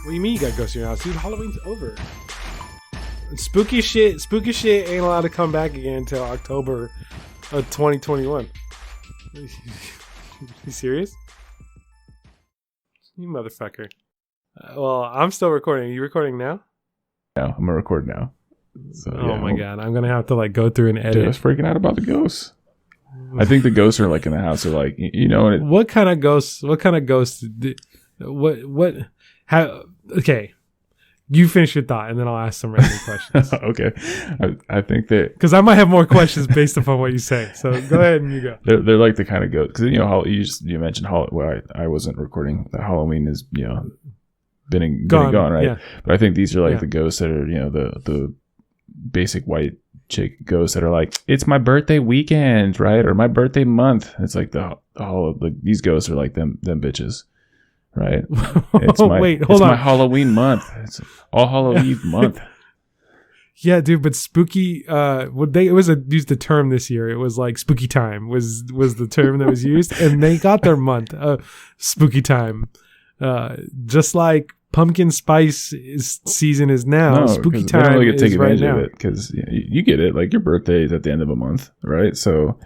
What do you mean you got ghosts in your house, dude? Halloween's over. Spooky shit ain't allowed to come back again until October of 2021. You serious? You motherfucker. Well, I'm still recording. Are you recording now? No, I'm gonna record now. So, oh my god, I'm gonna have to like go through and edit. Dude, I was freaking out about the ghosts. I think the ghosts are like in the house. Are like, you know, what kind of ghosts? What kind of ghosts? What? How? Okay, you finish your thought, and then I'll ask some random questions. Okay, I think that because I might have more questions based upon what you say. So go ahead and you go. They're like the kind of ghosts because you know you mentioned Halloween. Well, I wasn't recording that Halloween is been gone, right? Yeah. But I think these are like the ghosts that are the basic white chick ghosts that are like, it's my birthday weekend, right? Or my birthday month. It's like these ghosts are like them bitches, right? It's my Halloween month. It's All Halloween month. Yeah, dude, but spooky. Used the term this year. It was like spooky time was the term that was used, and they got their month, spooky time. Just like pumpkin spice season is now, spooky time. They don't really get to take advantage of it because you get it. Like your birthday is at the end of a month, right? So,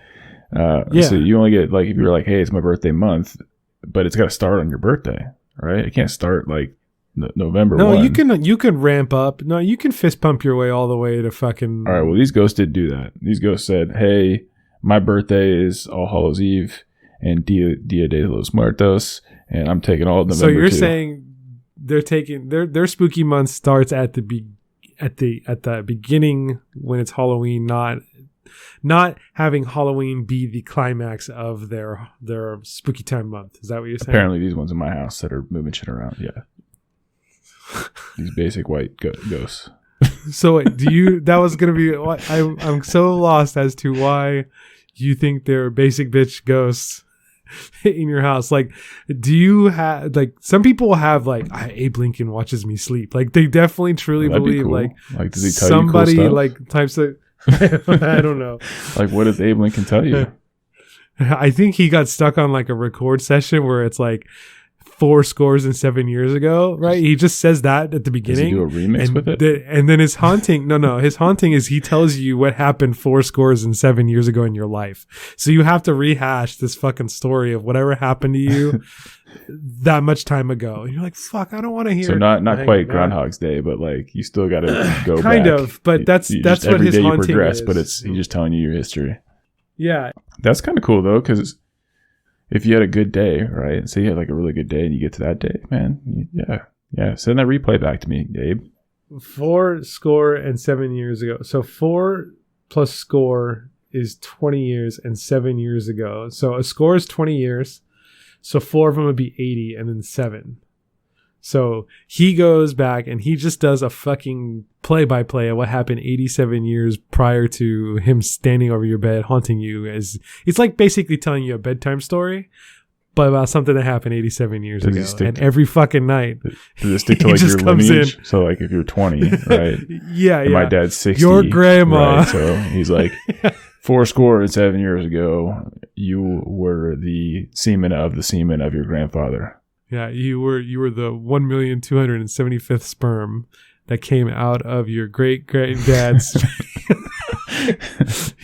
so you only get like if you're like, hey, it's my birthday month, but it's got to start on your birthday, right? It can't start like November. No, 1. you can ramp up. No, you can fist pump your way all the way to fucking. All right. Well, these ghosts did do that. These ghosts said, hey, my birthday is All Hallows Eve and Dia de los Muertos. And I'm taking all of November. So you're saying they're taking their spooky month starts at the beginning when it's Halloween, not having Halloween be the climax of their spooky time month. Is that what you're saying? Apparently, these ones in my house that are moving shit around. Yeah, these basic white ghosts. So that was gonna be? I'm so lost as to why you think they're basic bitch ghosts in your house. Like, do you have like some people have like Abe Lincoln watches me sleep? Like they definitely truly believe cool. Like does he tell somebody you cool stuff? Like types of I don't know. Like what does Abe Lincoln tell you? I think he got stuck on like a record session where it's like 7 years ago, right? He just says that at the beginning. Does he do a remix with it? And then his haunting, his haunting is he tells you what happened 7 years ago in your life. So you have to rehash this fucking story of whatever happened to you that much time ago. And you're like, fuck, I don't want to hear. So not quite Groundhog's Day, but like you still got to go kind back. of, but that's what his haunting progress, is. But he's just telling you your history. Yeah. That's kind of cool though, because if you had a good day, right? Say you had like a really good day and you get to that day, man. Yeah. Send that replay back to me, Abe. 7 years ago. So 4 plus score is 20 years and 7 years ago. So a score is 20 years. So 4 of them would be 80 and then 7. So he goes back and he just does a fucking play-by-play of what happened 87 years prior to him standing over your bed haunting you. It's like basically telling you a bedtime story, but about something that happened 87 years ago. And every fucking night, does it stick to like your lineage? So like if you're 20, right? Yeah. My dad's 60. Your grandma. Right? So he's like 7 years ago, you were the semen of your grandfather. Yeah, you were the 1,275th sperm that came out of your great granddad's.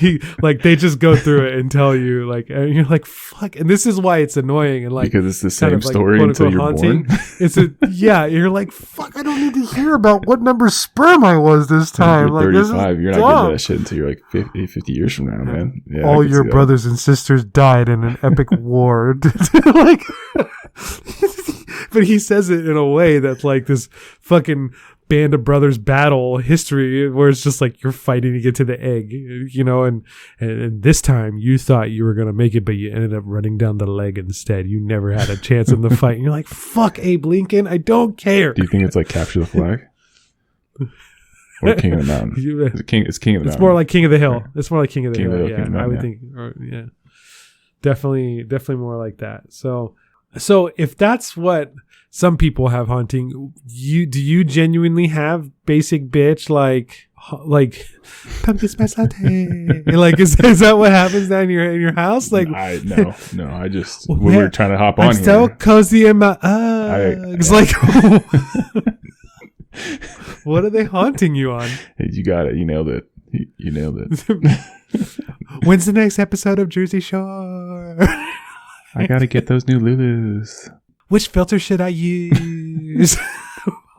They just go through it and tell you like, and you're like, fuck. And this is why it's annoying and like because it's the same story until you're born. You're like, fuck. I don't need to hear about what number sperm I was this time. You're 35. You're not getting that shit until you're like 50 years from now, man. Yeah, all your brothers and sisters died in an epic war. Like. But he says it in a way that's like this fucking band of brothers battle history where it's just like you're fighting to get to the egg, and this time you thought you were going to make it, but you ended up running down the leg instead. You never had a chance in the fight. And you're like, fuck Abe Lincoln. I don't care. Do you think it's like Capture the Flag? Or King of the Mountain? It's King of the Mountain. It's more like King of the Hill. It's more like King of the Hill. Yeah, I would think. Yeah, definitely more like that. So if that's what some people have haunting, do you genuinely have basic bitch like like pumpkin spice latte. Like, is that what happens down in your house? Like, no. I just when we were trying to hop on, I'm so cozy in my Uggs. Like, what are they haunting you on? You got it. You nailed it. You nailed it. When's the next episode of Jersey Shore? I gotta get those new Lulus. Which filter should I use?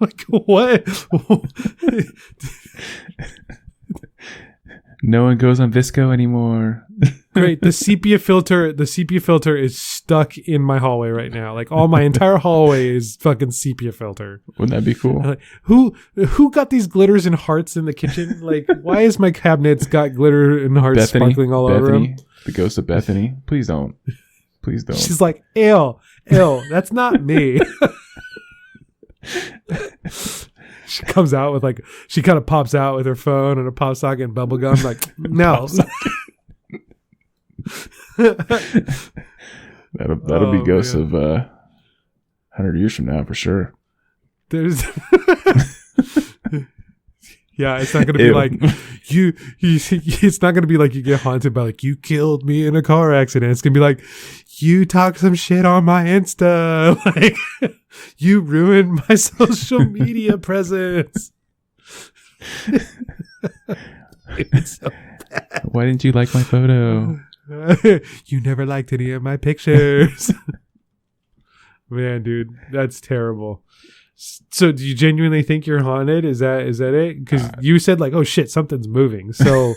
Like, what? No one goes on Visco anymore. Great. The sepia filter is stuck in my hallway right now. Like, all my entire hallway is fucking sepia filter. Wouldn't that be cool? Like, who got these glitters and hearts in the kitchen? Like, why is my cabinets got glitter and hearts sparkling all over them? The ghost of Bethany. Please don't. Please don't. She's like, ew, that's not me. She comes out with like, she kind of pops out with her phone and a pop socket and bubble gum. Like, no. That'll be ghosts of 100 years from now for sure. There's yeah, it's not gonna be like you it's not gonna be like you get haunted by like, you killed me in a car accident. It's gonna be like, you talk some shit on my Insta. Like, you ruined my social media presence. It's so bad. Why didn't you like my photo? You never liked any of my pictures. Man, dude, that's terrible. So do you genuinely think you're haunted? Is that it? Because you said like, oh shit, something's moving. So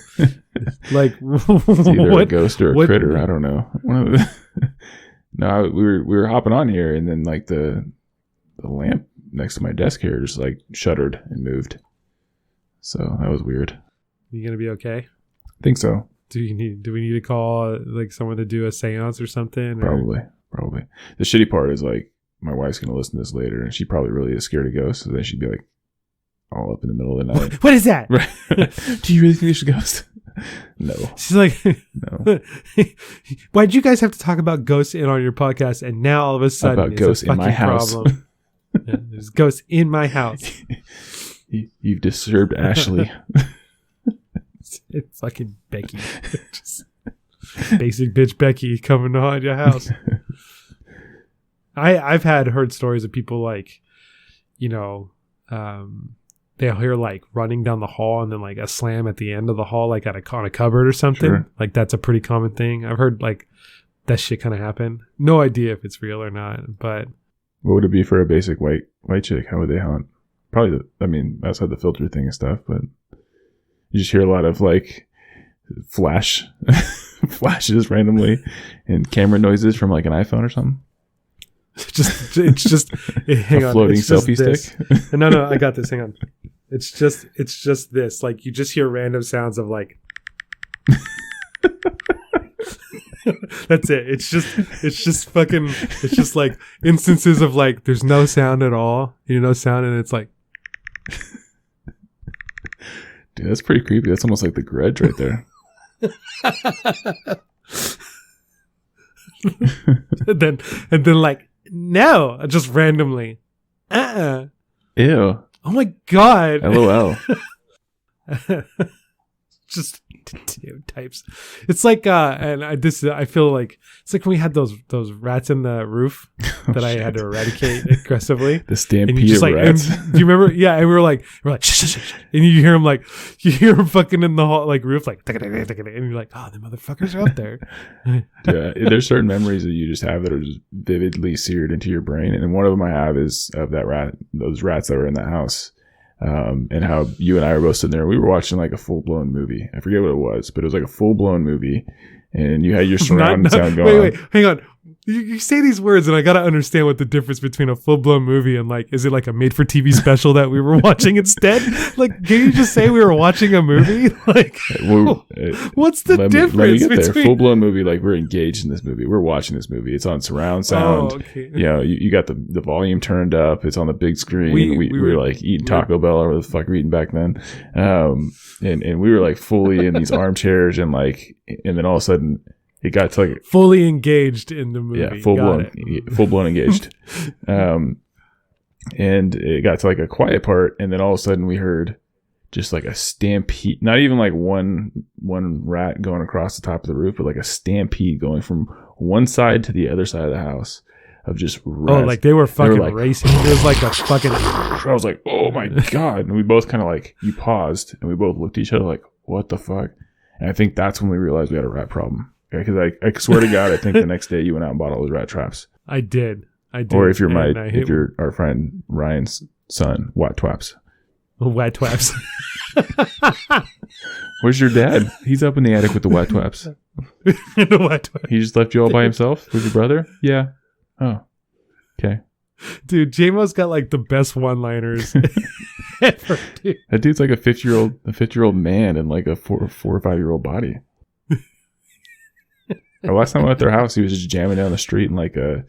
like, it's either a ghost or a critter. I don't know. No, we were hopping on here, and then like the lamp next to my desk here just like shuddered and moved. So that was weird. You gonna be okay? I think so. Do we need to call like someone to do a seance or something? Probably. The shitty part is like, my wife's going to listen to this later, and she probably really is scared of ghosts, so then she'd be like all up in the middle of the night. What is that? Right. Do you really think there's a ghost? No. She's like, no. Why'd you guys have to talk about ghosts on your podcast, and now all of a sudden about ghosts in my house? Yeah, there's ghosts in my house. You've disturbed Ashley. It's fucking Becky. Just basic bitch Becky coming to haunt your house. I've heard stories of people like, they'll hear like running down the hall and then like a slam at the end of the hall, like on a cupboard or something. Sure. Like that's a pretty common thing. I've heard like that shit kind of happen. No idea if it's real or not, but what would it be for a basic white chick? How would they haunt? Probably outside the filter thing and stuff, but you just hear a lot of like flashes randomly and camera noises from like an iPhone or something. It's just hang on, floating selfie stick. No, I got this. Hang on. It's just this. Like, you just hear random sounds of like. That's it. It's just like instances of like there's no sound at all. No sound, and it's like. Dude, that's pretty creepy. That's almost like The Grudge right there. and then like. No, just randomly. Ew. Oh my god. LOL. Just types. It's like I feel like it's like when we had those rats in the roof that I had to eradicate aggressively. The stampede of rats. Do you remember? Yeah, and we're like shh, and you hear them fucking in the hall, like roof, like, and you're like, oh, the motherfuckers are up there. Yeah, there's certain memories that you just have that are just vividly seared into your brain, and one of them I have is of those rats that were in that house. And how you and I were both sitting there. We were watching like a full-blown movie. I forget what it was, but it was like a full-blown movie. And you had your surround sound going. Wait, hang on. You say these words, and I gotta understand what the difference between a full-blown movie and like, is it like a made-for-TV special that we were watching instead? Like, can you just say we were watching a movie? Like, what's the difference? Let me get there. Full-blown movie, like we're engaged in this movie. We're watching this movie. It's on surround sound. Oh, okay. You got the volume turned up. It's on the big screen. We were like eating Taco Bell or whatever the fuck we're eating back then. And we were like fully in these armchairs and then all of a sudden. It got to like fully engaged in the movie. Yeah, full blown engaged. And it got to like a quiet part, and then all of a sudden we heard just like a stampede, not even like one rat going across the top of the roof, but like a stampede going from one side to the other side of the house of just rats. Oh, like they were fucking racing. It was like a fucking... I was like, oh my God. And we both kind of like, you paused and we both looked at each other like, what the fuck? And I think that's when we realized we had a rat problem. Because I swear to God, I think the next day you went out and bought all those rat traps. I did. Or if you're our friend Ryan's son, Wat Twaps. Wat Twaps. Where's your dad? He's up in the attic with the Wat Twaps. He just left you all by himself with your brother? Yeah. Oh. Okay. Dude, J-Mo's got like the best one-liners ever, dude. That dude's like a 50-year-old man in like a 4 or 5-year-old body. The last time I went to their house, he was just jamming down the street in like a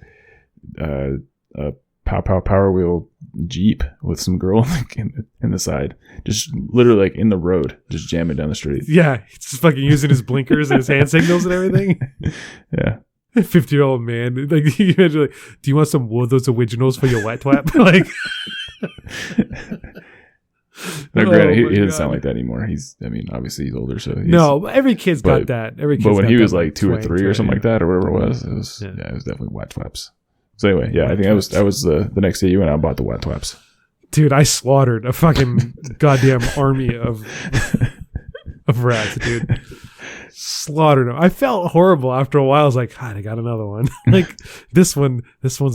Power Wheel Jeep with some girl in the side, just literally like in the road, just jamming down the street. Yeah, he's just fucking using his blinkers and his hand signals and everything. Yeah. 50-year-old man, like you imagine, like, do you want some Those originals for your wet twap? Like, no, granted, he doesn't sound like that anymore. Obviously he's older, so no. Every kid's got that. But when he was like 2 or 3 or something like that, or whatever it was, it was definitely wet twaps. So anyway, yeah, I think that was the next day you went out and bought the wet twaps. Dude, I slaughtered a fucking goddamn army of rats, dude. Slaughtered them. I felt horrible after a while. I was like, God, I got another one. Like this one's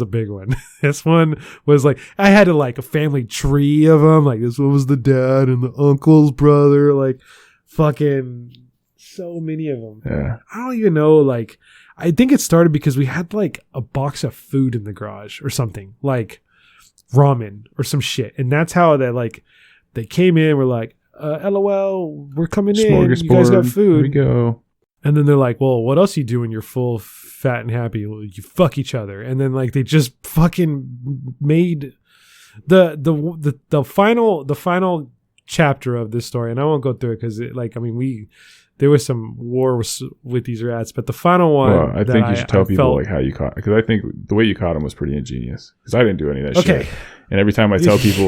a big one. This one was like, I had a family tree of them. Like this one was the dad and the uncle's brother. Like fucking so many of them. Yeah. I don't even know. Like, I think it started because we had like a box of food in the garage or something, like ramen or some shit. And that's how they came in. We're like, LOL, we're coming in. You guys got food. Here we go. And then they're like, well, what else you do when you're full, fat, and happy? Well, you fuck each other. And then they just fucking made the final chapter of this story. And I won't go through it because there was some war with these rats, but the final one. Well, I think you should tell people how you caught, because I think the way you caught them was pretty ingenious. Because I didn't do any of that shit. And every time I tell people,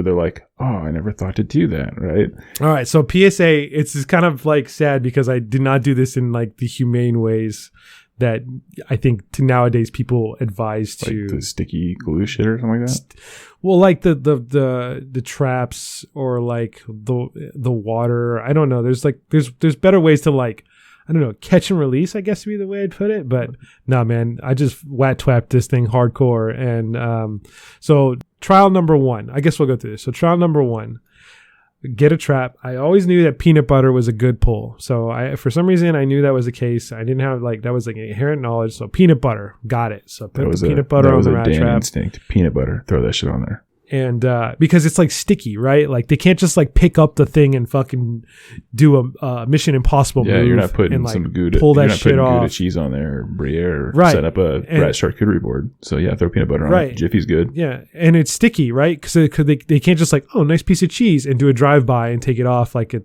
they're like, "Oh, I never thought to do that." Right? All right. So PSA, it's kind of sad because I did not do this in the humane ways that I think nowadays people advise to. Like the sticky glue shit or something like that. Well, like the traps or the water. I don't know. There's better ways to I don't know, catch and release, I guess would be the way I'd put it. But no, man, I just whack twapped this thing hardcore. And so trial number 1, I guess we'll go through this. So trial number 1, get a trap. I always knew that peanut butter was a good pull. So for some reason, I knew that was the case. I didn't have that was inherent knowledge. So peanut butter, got it. So put the peanut butter on the rat trap. Instinct. Peanut butter, throw that shit on there. And because it's sticky, right? Like they can't just pick up the thing and fucking do a Mission Impossible move. Yeah, you're not putting some Gouda, pull that shit off. Gouda cheese on there or Gruyere or set up a rat charcuterie board. So yeah, throw peanut butter on it. Jiffy's good. Yeah, and it's sticky, right? Because they can't just nice piece of cheese and do a drive-by and take it off and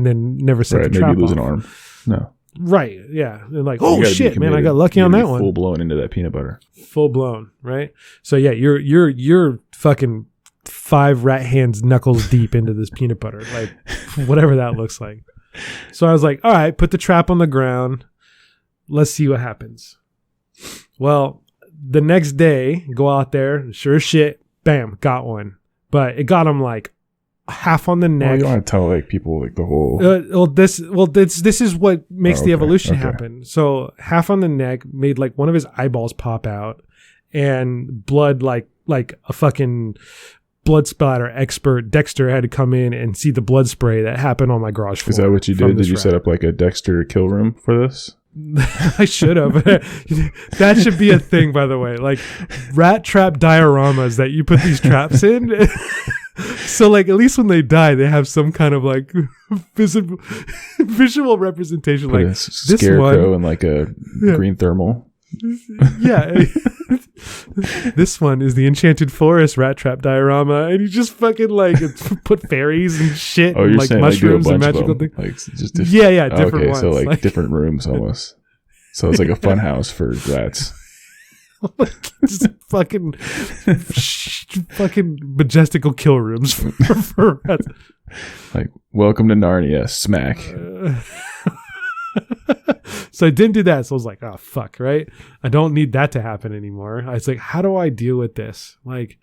then never set the trap maybe lose off. An arm. No. Right, yeah. And oh shit, man, I got lucky on that one. Full blown into that peanut butter. Full blown, right? So yeah, you're fucking 5 rat hands knuckles deep into this peanut butter, whatever that looks like. So I was like, all right, put the trap on the ground. Let's see what happens. Well, the next day, go out there, sure as shit, bam, got one. But it got him half on the neck. Well, you don't want to tell people the whole. This is what makes the evolution happen. So half on the neck made one of his eyeballs pop out, and blood like a fucking blood splatter expert Dexter had to come in and see the blood spray that happened on my garage floor. Is that what you did? Did you set up a Dexter kill room for this? I should have. That should be a thing, by the way. Rat trap dioramas that you put these traps in. So at least when they die, they have some kind of visual representation. Put a scarecrow and a green thermal. Yeah. This one is the Enchanted Forest rat trap diorama, and you just fucking put fairies and shit and mushrooms and magical things. Different ones. So different rooms almost. So it's a fun house for rats. Just fucking majestical kill rooms for rats. Like, welcome to Narnia, smack. So I didn't do that. So I was like, oh, fuck, right? I don't need that to happen anymore. I was like, how do I deal with this? Like,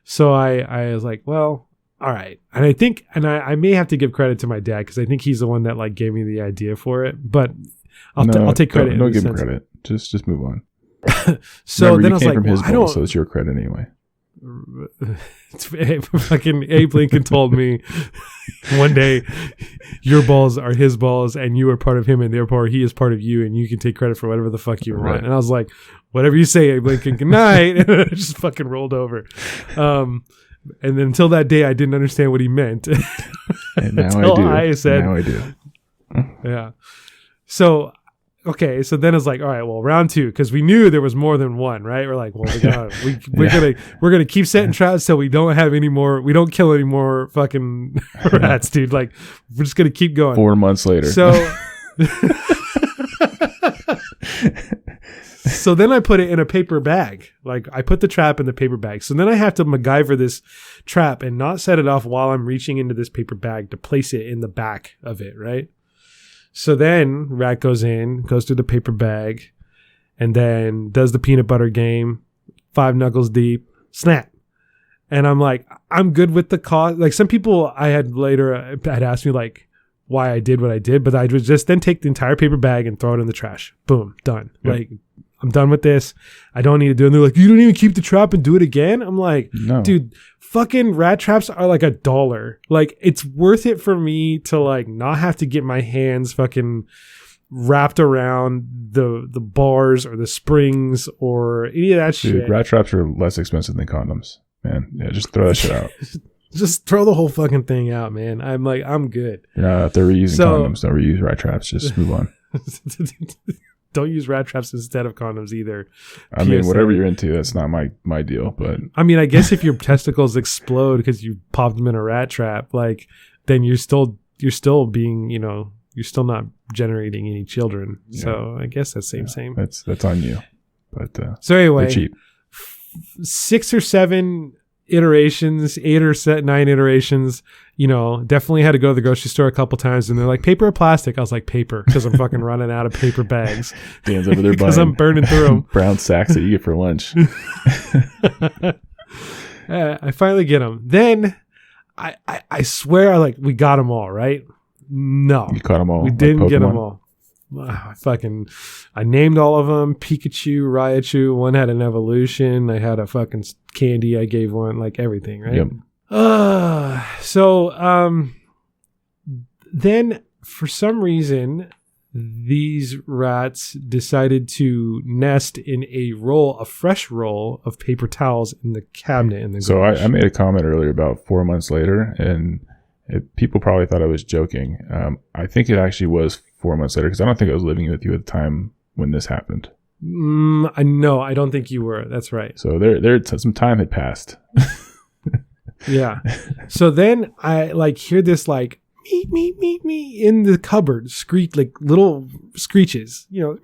so I was like, well, all right. And I think, and I may have to give credit to my dad because I think he's the one that like gave me the idea for it. But I'll take credit. Don't give him credit. Just move on. So remember, then I was like, from his well, ball, so it's your credit anyway. Fucking Abe Lincoln told me one day your balls are his balls and you are part of him and therefore he is part of you and you can take credit for whatever the fuck you want. And I was like, whatever you say, Abe Lincoln, good night. And I just fucking rolled over. And then until that day I didn't understand what he meant. And now I do. Now I do. Yeah. So okay, so then it's like, all right, well, round 2, because we knew there was more than one, right? We're like, well, we're gonna keep setting traps so we don't kill any more fucking rats, dude. Like, we're just gonna keep going. 4 months later. So so then I put it in a paper bag. Like, I put the trap in the paper bag. So then I have to MacGyver this trap and not set it off while I'm reaching into this paper bag to place it in the back of it, right? So then rat goes through the paper bag, and then does the peanut butter game, 5 knuckles deep, snap. And I'm like, I'm good with the cost. Like, some people had asked me like why I did what I did, but I would just then take the entire paper bag and throw it in the trash. Boom, done. Yep. Like, I'm done with this. I don't need to do it. And they're like, you don't even keep the trap and do it again? I'm like, no. Dude, fucking rat traps are like $1. Like, it's worth it for me to like not have to get my hands fucking wrapped around the bars or the springs or any of that shit. Dude, rat traps are less expensive than condoms, man. Yeah, just throw that shit out. Just throw the whole fucking thing out, man. I'm like, I'm good. Yeah, if they're reusing condoms, don't reuse rat traps. Just move on. Don't use rat traps instead of condoms either. I mean, whatever you're into, that's not my deal. But I mean, I guess if your testicles explode because you popped them in a rat trap, like, then you're still being, you're still not generating any children. Yeah. So I guess that's same. That's on you. But so anyway, they're cheap. 6 or 7 iterations, 8 or 9 iterations, definitely had to go to the grocery store a couple times, and they're like, paper or plastic? I was like, paper, because I'm fucking running out of paper bags. Dan's over there because I'm burning through them. Brown sacks that you get for lunch. I finally get them. Then I swear we got them all, right? No. You caught them all? We didn't get them all. I named all of them. Pikachu, Raichu. One had an evolution. I had a fucking candy. I gave one, like, everything, right? Yep. So then for some reason, these rats decided to nest in a fresh roll of paper towels in the cabinet in the garage. So I made a comment earlier about 4 months later, and people probably thought I was joking. I think it actually was 4 months later, because I don't think I was living with you at the time when this happened. No, I don't think you were. That's right. So there some time had passed. Yeah. So then I hear this me in the cupboard screech, like little screeches, I'm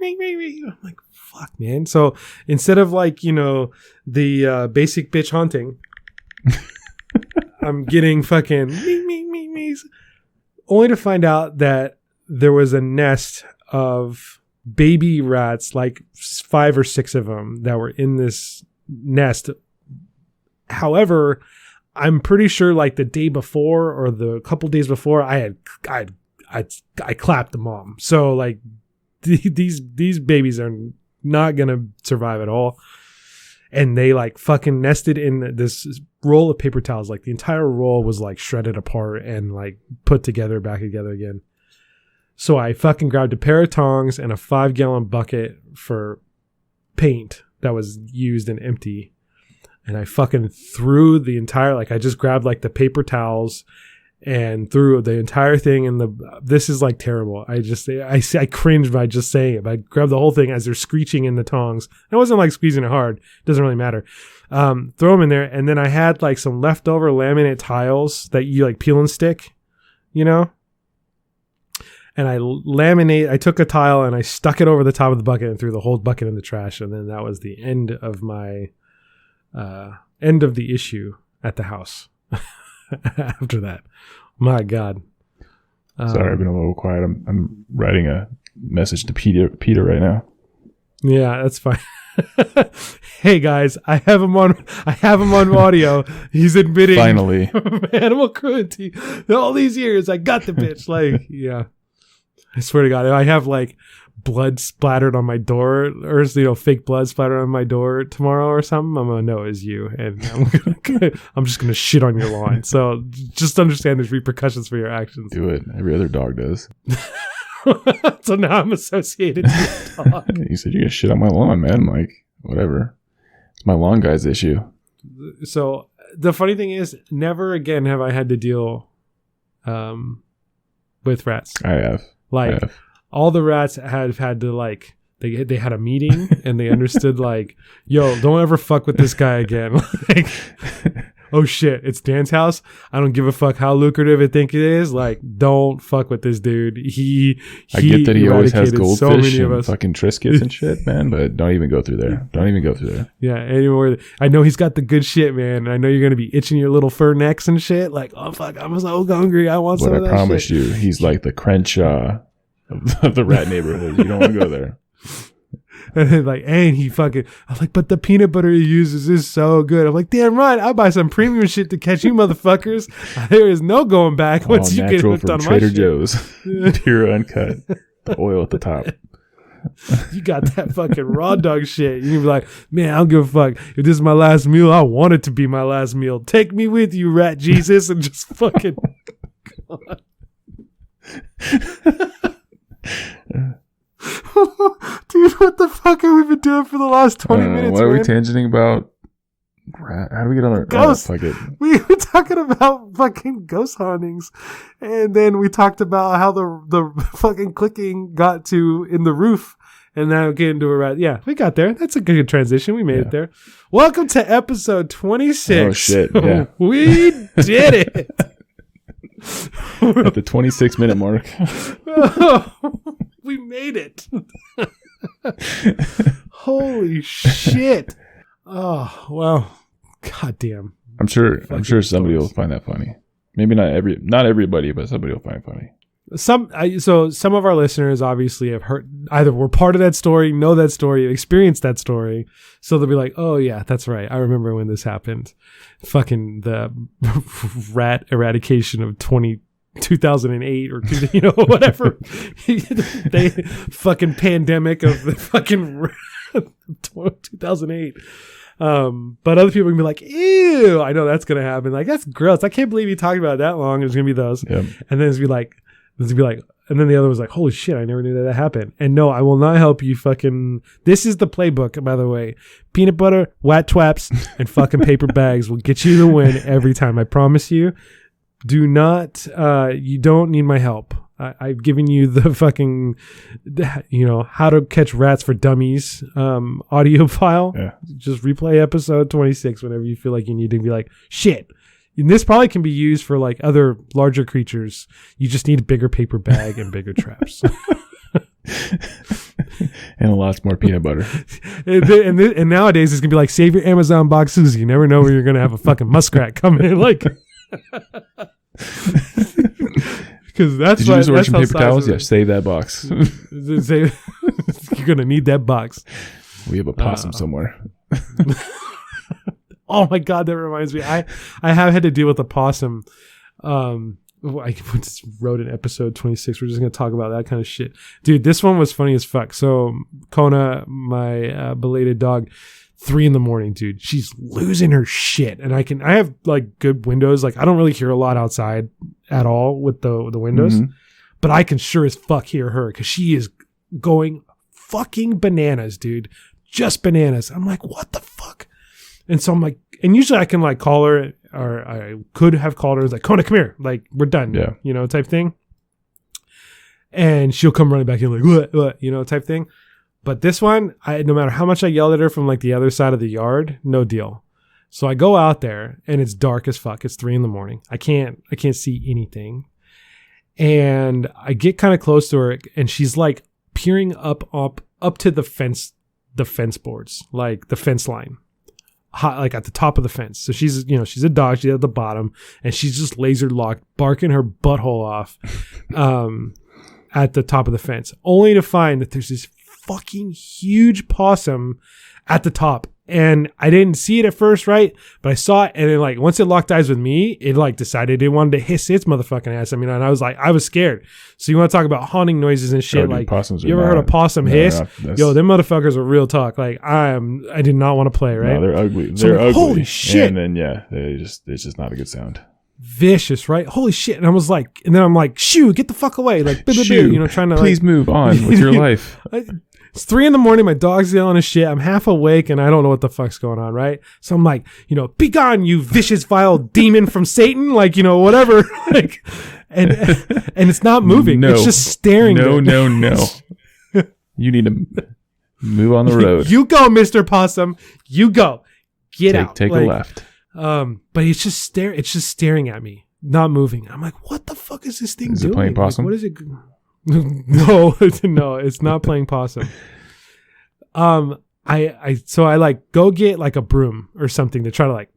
like, fuck, man. So instead of the basic bitch haunting, I'm getting fucking me, only to find out that there was a nest of baby rats, like 5 or 6 of them, that were in this nest. However, I'm pretty sure the day before or the couple days before, I clapped the mom. So these babies are not gonna survive at all. And they fucking nested in this roll of paper towels. The entire roll was shredded apart and put back together again. So I fucking grabbed a pair of tongs and a 5-gallon bucket for paint that was used and empty. And I fucking threw the entire, I just grabbed the paper towels and threw the entire thing in this is terrible. I cringed by just saying it, but I grabbed the whole thing as they're screeching in the tongs. I wasn't squeezing it hard. It doesn't really matter. Throw them in there. And then I had some leftover laminate tiles that you peel and stick, and I took a tile and I stuck it over the top of the bucket and threw the whole bucket in the trash. And then that was the end of my, end of the issue at the house after that. My God. Sorry, I've been a little quiet. I'm writing a message to Peter right now. Yeah, that's fine. Hey guys, I have him on audio. He's admitting finally animal cruelty. All these years, I got the bitch. Like, yeah. I swear to God, if I have like blood splattered on my door, or fake blood splattered on my door tomorrow or something, I'm gonna know it's you, and I'm just gonna shit on your lawn. So just understand there's repercussions for your actions. Do it. Every other dog does. So now I'm associated with the dog. You said you're gonna shit on my lawn, man. I'm like, whatever. It's my lawn guy's issue. So the funny thing is, never again have I had to deal with rats. I have. All the rats have had to like they had a meeting and they understood like, yo, don't ever fuck with this guy again. Like, oh shit, it's Dan's house. I don't give a fuck how lucrative I think it is. Like, don't fuck with this dude. I get that he always has goldfish and fucking Triscuits and shit, man, but don't even go through there. Yeah, anymore. I know he's got the good shit, man. I know you're gonna be itching your little fur necks and shit. Like, oh fuck, I'm so hungry. I want some of that shit. But I promise you, he's like the Crenshaw of the rat neighborhood. You don't want to go there. And then I'm like, but the peanut butter he uses is so good. I'm like, damn right, I'll buy some premium shit to catch you motherfuckers. There is no going back once you get hooked on my Trader shit. Joe's. Pure uncut. Oil at the top. You got that fucking raw dog shit. You can be like, man, I don't give a fuck. If this is my last meal, I want it to be my last meal. Take me with you, rat Jesus, and just fucking... Dude, what the fuck have we been doing for the last 20 minutes? Why are we tangenting about rat? How do we get on our ghost? We were talking about fucking ghost hauntings, and then we talked about how the fucking clicking got to in the roof, and now get into a rat. Yeah, we got there. That's a good transition. We made it there. Welcome to episode 26. Oh shit! Yeah, we did it. At the 26-minute mark. We made it. Holy shit. Oh, well, goddamn. I'm sure somebody will find that funny. Maybe not everybody, but somebody will find it funny. So some of our listeners obviously have heard, either were part of that story, know that story, experienced that story. So they'll be like, oh yeah, that's right. I remember when this happened. Fucking the rat eradication of 2008 or whatever. They fucking pandemic of the fucking 2008 but other people can be like, ew, I know that's gonna happen. Like, that's gross. I can't believe you talked about it that long. There's gonna be those. Yep. And then it's be like, and then the other was like, holy shit, I never knew that happened. And no, I will not help you fucking. This is the playbook, by the way. Peanut butter, wet twaps, and fucking paper bags will get you the win every time. I promise you. Do not, you don't need my help. I've given you the fucking, how to catch rats for dummies audio file. Yeah. Just replay episode 26 whenever you feel like you need to be like, shit. And this probably can be used for like other larger creatures. You just need a bigger paper bag and bigger traps. And lots more peanut butter. and nowadays it's going to be like, save your Amazon box, Susie. You never know where you're going to have a fucking muskrat come in. Like, because that's Did you use Russian paper towels? Yeah, save that box. You're going to need that box. We have a possum somewhere. Oh my God, that reminds me. I have had to deal with a possum. I just wrote in episode 26. We're just going to talk about that kind of shit. Dude, this one was funny as fuck. So Kona, my belated dog, 3 a.m, dude, she's losing her shit. And I have like good windows. Like, I don't really hear a lot outside at all with the windows, but I can sure as fuck hear her because she is going fucking bananas, dude. Just bananas. I'm like, what the fuck? And so I'm like, and usually I can like call her, or I could have called her. It's like, Kona, come here. Like, we're done. Yeah. Type thing. And she'll come running back in like, what, type thing. But this one, no matter how much I yelled at her from like the other side of the yard, no deal. So I go out there and it's dark as fuck. It's 3 a.m. I can't see anything. And I get kind of close to her, and she's like peering up to the fence boards, like the fence line, like at the top of the fence. So she's a dog. She's at the bottom, and she's just laser locked, barking her butthole off, at the top of the fence, only to find that there's this fucking huge possum at the top. And I didn't see it at first, right? But I saw it, and then like once it locked eyes with me, it like decided it wanted to hiss its motherfucking ass. I mean, and I was scared. So you want to talk about haunting noises and shit? Dude, like, possums you ever heard a possum hiss? Yo, them motherfuckers are real talk. Like, I did not want to play, right? No, they're ugly. So They're like, ugly. holy shit! And then it's just not a good sound. Vicious, right? Holy shit! And I was like, and then I'm like, shoo, get the fuck away! Like, shoo, trying to please move on with your life. It's 3 a.m, my dog's yelling and shit. I'm half awake and I don't know what the fuck's going on, right? So I'm like, be gone, you vicious, vile demon from Satan, like, whatever. Like, and it's not moving. No. It's just staring. No. You need to move on the road. You go, Mr. Possum. You go. Get out. Take a left. But it's just staring at me, not moving. I'm like, what the fuck is this thing doing? Is it playing possum? Like, what is it? No, it's not playing possum. So I like go get like a broom or something to try to like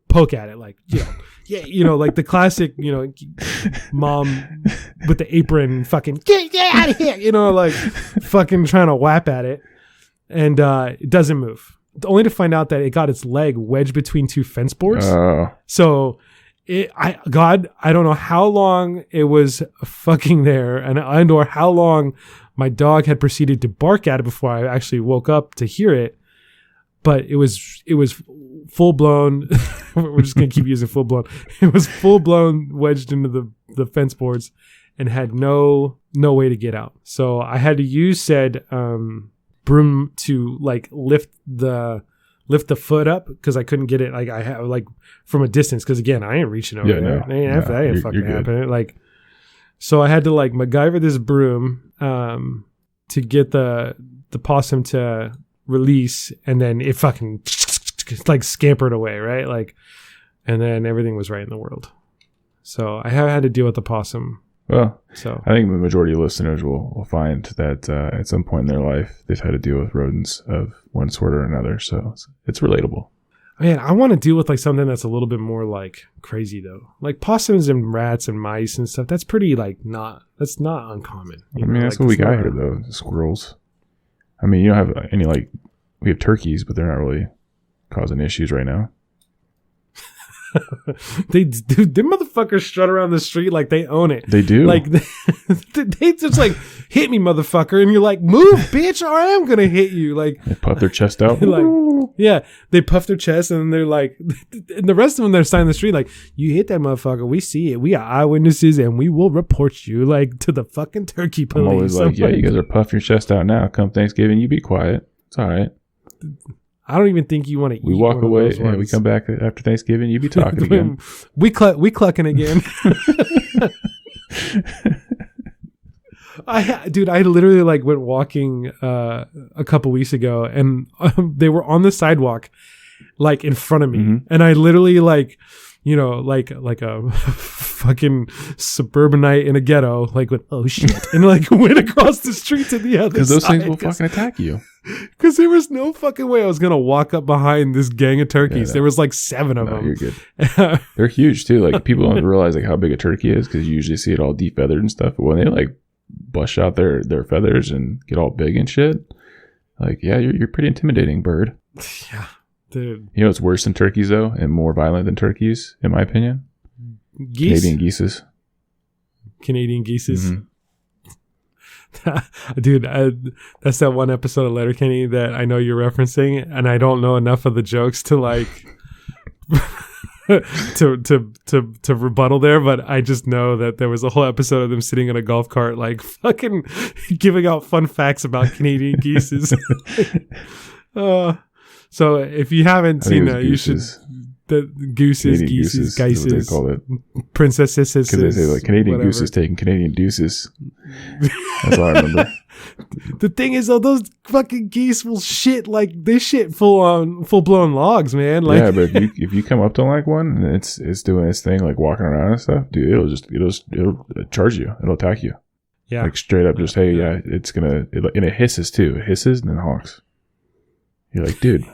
poke at it, like, like the classic, mom with the apron, fucking get out of here, like fucking trying to whap at it, and it doesn't move. Only to find out that it got its leg wedged between 2 fence boards. So I don't know how long it was fucking there, and or how long my dog had proceeded to bark at it before I actually woke up to hear it. But it was full blown. We're just gonna keep using full blown. It was full blown wedged into the fence boards, and had no way to get out. So I had to use said broom to like lift the foot up, because I couldn't get it. Like I have like from a distance, because again, I ain't reaching over there. That ain't fucking happening. Like, so I had to like MacGyver this broom to get the possum to release, and then it fucking like scampered away, right? Like, and then everything was right in the world. So I have had to deal with the possum. Well, so I think the majority of listeners will find that at some point in their life they've had to deal with rodents of one sort or another. So it's relatable. Man, I want to deal with like something that's a little bit more like crazy though, like possums and rats and mice and stuff. That's pretty like that's not uncommon. I mean, that's like, what we got here though. Squirrels. I mean, you don't have any like, we have turkeys, but they're not really causing issues right now. Them motherfuckers strut around the street like they own it. They do. Like they just like hit me, motherfucker, and you're like, move, bitch, or I am gonna hit you. Like they puff their chest out. Like, yeah, they puff their chest, and they're like, and the rest of them, they're standing in the street like, you hit that motherfucker, we see it, we are eyewitnesses, and we will report you like to the fucking turkey police. I'm always like, you guys are puffing your chest out now. Come Thanksgiving, you be quiet. It's all right. I don't even think you want to eat. We walk away and we come back after Thanksgiving. You be talking again. we clucking again. I literally like went walking a couple weeks ago, and they were on the sidewalk, like in front of me, and I literally like, like a fucking suburbanite in a ghetto, like went, oh shit, and like went across the street to the other side. Because those things will fucking attack you. Because there was no fucking way I was gonna walk up behind this gang of turkeys. Yeah, there was like 7 of them. You're good. They're huge too. Like people don't realize like how big a turkey is, because you usually see it all defeathered and stuff. But when they like bust out their feathers and get all big and shit, like you're pretty intimidating bird. Yeah, dude. You know what's worse than turkeys though, and more violent than turkeys, in my opinion? Geese? Canadian geeses. Canadian geeses. Dude, that's that one episode of Letterkenny that I know you're referencing, and I don't know enough of the jokes to like to rebuttal there, but I just know that there was a whole episode of them sitting in a golf cart like fucking giving out fun facts about Canadian geeses. So if you haven't seen that, you should The gooses, geeses, geises, they call it. Princesses. Because they say like Canadian whatever. gooses taking Canadian deuces. That's all I remember. The thing is, though, those fucking geese will shit like they shit full blown logs, man. Like, yeah, but if you come up to like one and it's doing its thing, like walking around and stuff, dude, it'll charge you. It'll attack you. Yeah, like straight up, just hey, yeah, it's gonna, and it hisses too. It hisses and then honks. You're like, dude,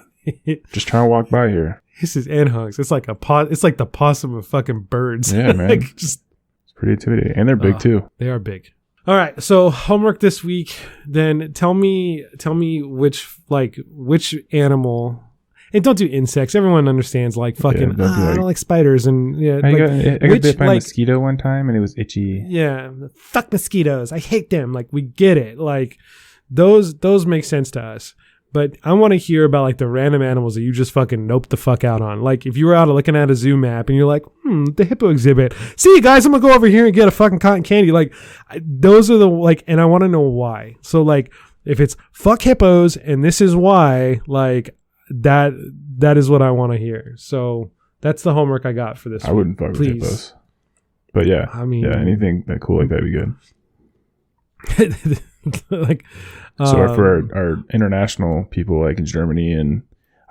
just trying to walk by here. Hisses and honks. It's like It's like the possum of fucking birds. Yeah, man. Like, it's pretty intimidating, and they're big too. They are big. All right, so homework this week. Then tell me which animal, and don't do insects. Everyone understands. Like fucking, I don't like spiders, and yeah. I got bit by a mosquito one time, and it was itchy. Yeah, fuck mosquitoes. I hate them. Like we get it. Like those make sense to us. But I want to hear about like the random animals that you just fucking nope the fuck out on. Like if you were out looking at a zoo map and you're like, the hippo exhibit. See you guys, I'm gonna go over here and get a fucking cotton candy. Like those are the like, and I want to know why. So like if it's fuck hippos and this is why, like that is what I want to hear. So that's the homework I got for this. I wouldn't fuck with hippos. But yeah, I mean, yeah, anything that cool like that'd be good. Like. So for our international people like in Germany and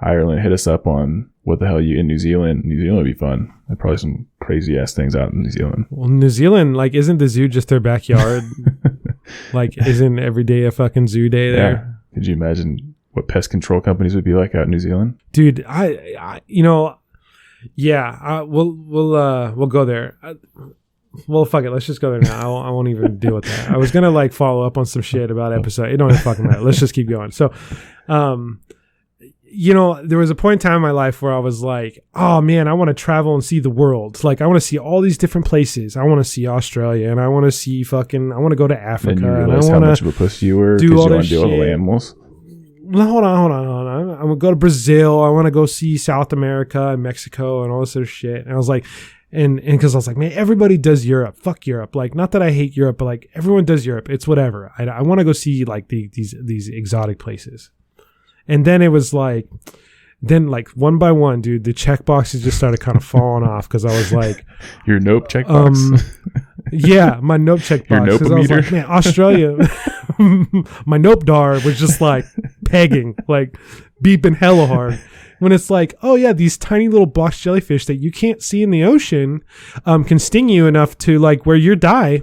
Ireland, hit us up on what the hell you in New Zealand. New Zealand would be fun. There's probably some crazy ass things out in New Zealand. Well, New Zealand, like, isn't the zoo just their backyard? Like, isn't every day a fucking zoo day there? Yeah. Could you imagine what pest control companies would be like out in New Zealand? Dude, I you know, yeah, we'll go there. Well, fuck it. Let's just go there now. I won't even deal with that. I was gonna like follow up on some shit about episode. It don't even fucking matter. Let's just keep going. So, you know, there was a point in time in my life where I was like, oh man, I want to travel and see the world. Like, I want to see all these different places. I want to see Australia, and I want to see I want to go to Africa. And you realize how much of a pussy you were because you want to deal with all the animals. No, hold on. I'm gonna go to Brazil. I want to go see South America and Mexico and all this other shit. And I was like. And because I was like, man, everybody does Europe. Fuck Europe. Like, not that I hate Europe, but like everyone does Europe. It's whatever. I want to go see like these exotic places. And then it was like, one by one, dude, the check boxes just started kind of falling off because I was like, your nope check box. Yeah, my nope check box. Because I was like, man, Australia, my nope dar was just like pegging, like beeping hella hard. When it's like, oh yeah, these tiny little box jellyfish that you can't see in the ocean can sting you enough to like where you die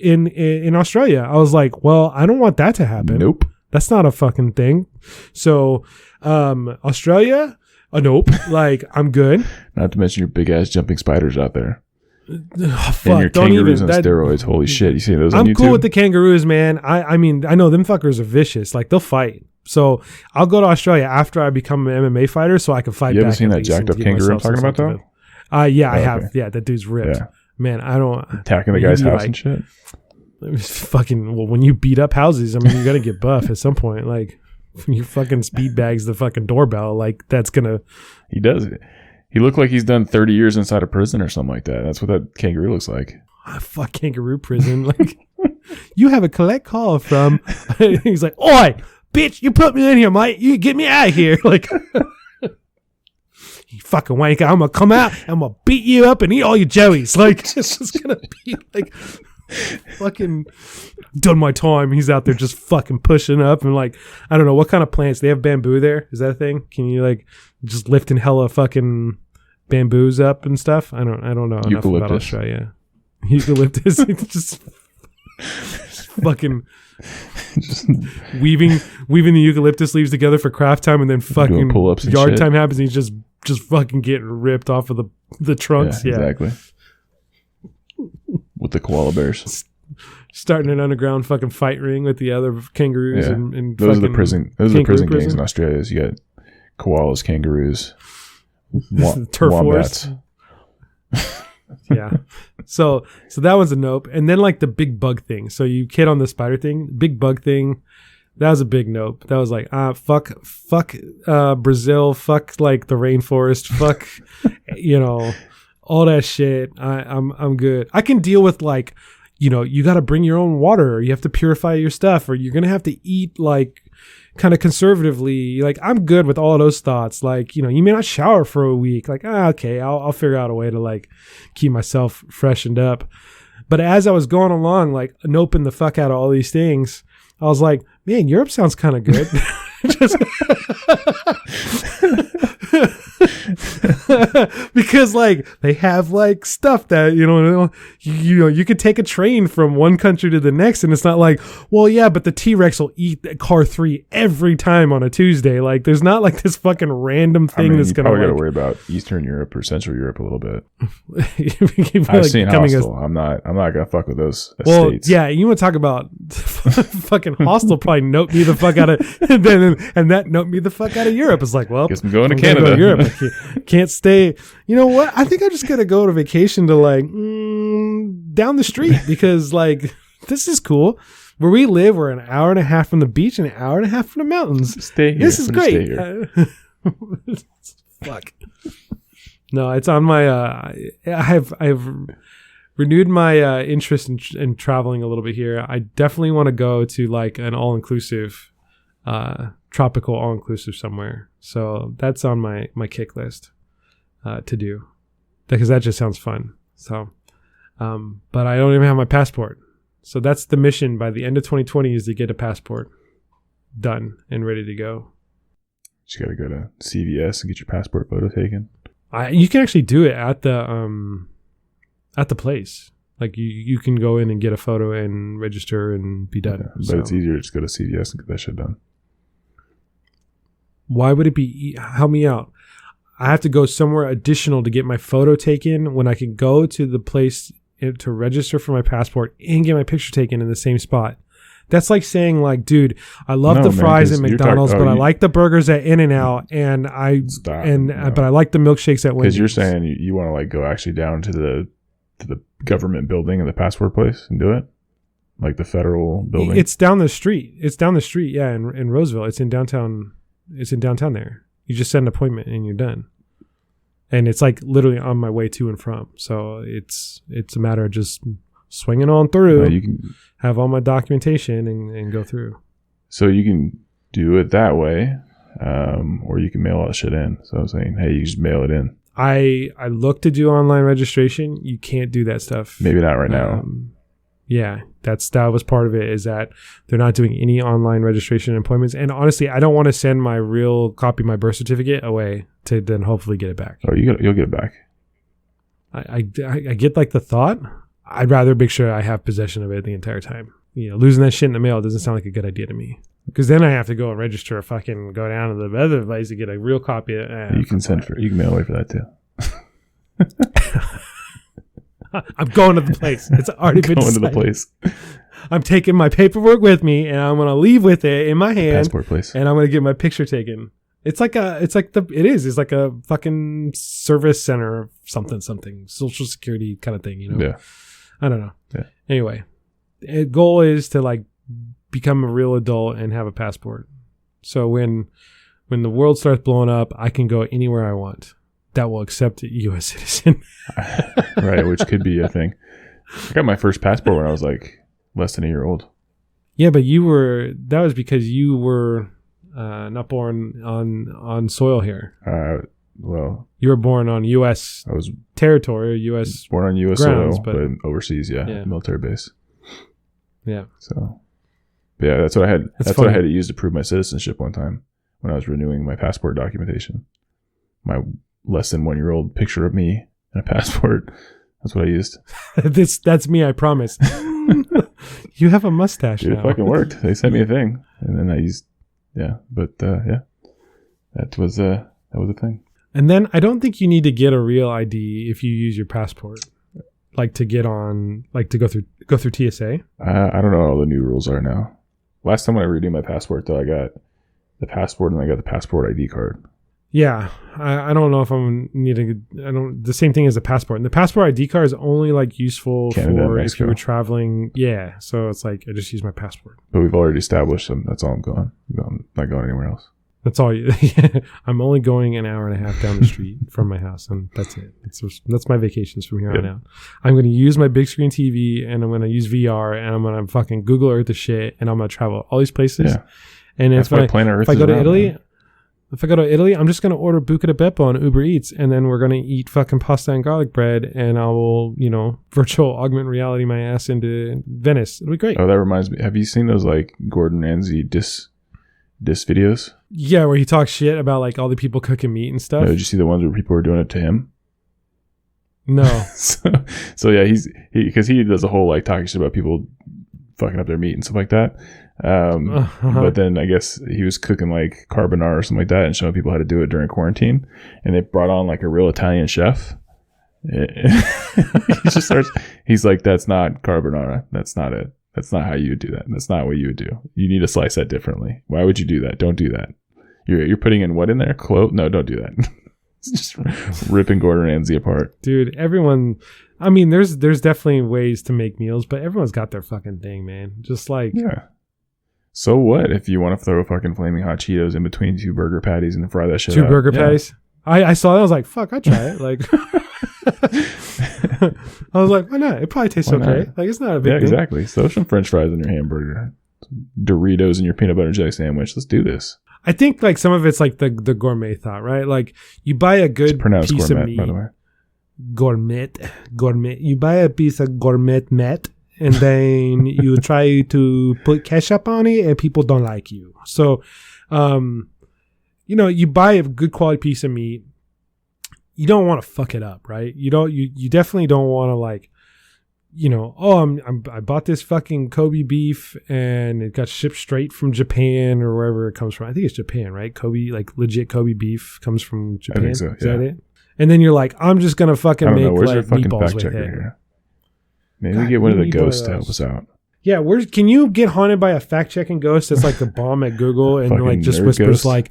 in Australia. I was like, well, I don't want that to happen. Nope. That's not a fucking thing. So Australia, nope. Like, I'm good. Not to mention your big ass jumping spiders out there. Oh, fuck, and your kangaroos on steroids. Holy shit. You see those on YouTube? I'm cool with the kangaroos, man. I mean, I know them fuckers are vicious. Like, they'll fight. So I'll go to Australia after I become an MMA fighter so I can fight back. You haven't seen that jacked up kangaroo I'm talking about, though? Yeah, I have. Yeah, that dude's ripped. Yeah. Man, I don't... Attacking the guy's house and shit? Fucking... Well, when you beat up houses, I mean, you got to get buff at some point. Like, when you fucking speed bags the fucking doorbell, like, that's going to... He does it. He looked like he's done 30 years inside a prison or something like that. That's what that kangaroo looks like. Fuck kangaroo prison. Like, you have a collect call from... He's like, oi! Bitch, you put me in here, mate. You get me out of here. Like, you fucking wanker. I'm going to come out and I'm going to beat you up and eat all your joeys. Like, it's just going to be like, fucking done my time. He's out there just fucking pushing up and like, I don't know what kind of plants. They have bamboo there. Is that a thing? Can you like just lifting hella fucking bamboos up and stuff? I don't know enough about Australia. Eucalyptus. just fucking... just weaving the eucalyptus leaves together for craft time, and then fucking pull-ups and yard shit. Time happens, and he's just fucking getting ripped off of the trunks. Yeah, exactly. With the koala bears, starting an underground fucking fight ring with the other kangaroos. And those are the prison gangs in Australia. You got koalas, kangaroos, turf wombats. Yeah. So that was a nope. And then like the big bug thing. So you kid on the spider thing, big bug thing. That was a big nope. That was like, fuck Brazil, fuck like the rainforest, fuck, you know, all that shit. I'm good. I can deal with like, you know, you got to bring your own water, or you have to purify your stuff, or you're going to have to eat like kind of conservatively, like I'm good with all of those thoughts. Like, you know, you may not shower for a week. Like, okay, I'll figure out a way to like keep myself freshened up. But as I was going along, like noping the fuck out of all these things, I was like, man, Europe sounds kind of good. Because like they have like stuff that you could take a train from one country to the next, and it's not like, well, yeah, but the T-Rex will eat car 3 every time on a Tuesday. Like there's not like this fucking random thing that's gonna probably like, gotta worry about Eastern Europe or Central Europe a little bit. I've like seen Hostel. I'm not gonna fuck with those estates. Well, yeah, you want to talk about fucking Hostel? Probably note me the fuck out of and that note me the fuck out of Europe. It's like, well, guess I'm going to Canada. Go to Europe. Can't stay. You know what? I think I'm just gonna go to vacation to like down the street, because like this is cool. Where we live, we're an hour and a half from the beach and an hour and a half from the mountains. Stay here. This is great. Fuck. No, it's on my. I've renewed my interest in traveling a little bit here. I definitely want to go to like an all-inclusive, tropical all-inclusive somewhere. So that's on my kick list to do, because that just sounds fun. So, but I don't even have my passport. So that's the mission by the end of 2020, is to get a passport done and ready to go. You got to go to CVS and get your passport photo taken. You can actually do it at the place. Like you can go in and get a photo and register and be done. Yeah, but it's easier to just go to CVS and get that shit done. Why would it be? Help me out. I have to go somewhere additional to get my photo taken when I can go to the place to register for my passport and get my picture taken in the same spot. That's like saying, like, dude, I love the fries at McDonald's, but I like the burgers at In-N-Out, and but I like the milkshakes at Wendy's. Because you're saying you want to like go actually down to the government building and the passport place and do it, like the federal building. It's down the street. Yeah, in Roseville. It's in downtown. It's in downtown there. You just set an appointment and you're done. And it's like literally on my way to and from. So it's a matter of just swinging on through. You can have all my documentation and go through. So you can do it that way, or you can mail all that shit in. So I'm saying, hey, you just mail it in. I look to do online registration. You can't do that stuff. Maybe not right now. Yeah, that was part of it, is that they're not doing any online registration appointments. And honestly, I don't want to send my real copy of my birth certificate away to then hopefully get it back. Oh, you'll get it back. I get like the thought. I'd rather make sure I have possession of it the entire time. You know, losing that shit in the mail doesn't sound like a good idea to me. Because then I have to go and register a fucking go down to the other place to get a real copy. You can you can mail away for that too. I'm going to the place. It's already been decided. Going to the place. I'm taking my paperwork with me, and I'm going to leave with it in my hand. Passport place. And I'm going to get my picture taken. It's like it's like a fucking service center, something, social security kind of thing, you know? Yeah. I don't know. Yeah. Anyway, the goal is to like become a real adult and have a passport. So when the world starts blowing up, I can go anywhere I want that will accept a U.S. citizen. Right, which could be a thing. I got my first passport when I was like less than a year old. Yeah, but that was because you were not born on soil here. Well, you were born on U.S. territory, U.S. born on U.S. grounds, soil, but overseas, yeah, military base. Yeah. So, yeah, that's what I had. That's funny. what I had to use to prove my citizenship one time when I was renewing my passport documentation. My less than 1 year old picture of me and a passport. That's what I used. That's me. I promise. You have a mustache. Dude, now. It fucking worked. They sent me a thing, and then I used. Yeah, but yeah, that was a thing. And then I don't think you need to get a real ID if you use your passport, like to get on, like to go through TSA. I don't know what all the new rules are now. Last time when I renewed my passport, though, I got the passport and I got the passport ID card. Yeah, I don't know if I'm needing. The same thing as the passport. And the passport ID card is only like useful Canada, for Mexico. if you were traveling. Yeah, so it's like I just use my passport. But we've already established them. That's all I'm going. I'm not going anywhere else. That's all. I'm only going an hour and a half down the street from my house, and that's it. That's my vacations from here on out. I'm going to use my big screen TV, and I'm going to use VR, and I'm going to fucking Google Earth the shit, and I'm going to travel all these places. Yeah. And if I go to Italy, I'm just going to order buca di beppo on Uber Eats, and then we're going to eat fucking pasta and garlic bread, and I will, virtual augment reality my ass into Venice. It'll be great. Oh, that reminds me. Have you seen those like Gordon Ramsay diss videos? Yeah, where he talks shit about like all the people cooking meat and stuff. No, did you see the ones where people were doing it to him? No. so yeah, because he does a whole like talking shit about people fucking up their meat and stuff like that. But then I guess he was cooking like carbonara or something like that and showing people how to do it during quarantine. And they brought on like a real Italian chef. He's like, that's not carbonara. That's not it. That's not how you would do that. That's not what you would do. You need to slice that differently. Why would you do that? Don't do that. You're putting in what in there? Clove? No, don't do that. It's just ripping Gordon Ramsay apart. Dude, everyone... I mean, there's definitely ways to make meals, but everyone's got their fucking thing, man. Just like... Yeah. So what if you want to throw fucking flaming hot Cheetos in between 2 burger patties and fry that shit out? 2 burger patties? I saw that. I was like, fuck, I'd try it. Like... I was like, why not? It probably tastes okay. Not? Like, it's not a big thing. Exactly. Throw some french fries in your hamburger. Doritos in your peanut butter and jelly sandwich. Let's do this. I think like some of it's like the gourmet thought, right? Like you buy a good piece gourmet, of meat. By the way. Gourmet. You buy a piece of gourmet meat and then you try to put ketchup on it and people don't like you. So, you buy a good quality piece of meat. You don't want to fuck it up, right? You definitely don't want to like, I bought this fucking Kobe beef and it got shipped straight from Japan or wherever it comes from. I think it's Japan, right? Kobe, like legit Kobe beef comes from Japan. I think so, yeah. Is that it? And then you're like, I'm just gonna fucking make Where's like your fucking meatballs fact with checker it. Here? Maybe we get one of the ghosts to help us out. Yeah, can you get haunted by a fact checking ghost that's like the bomb at Google and like just whispers ghost. Like,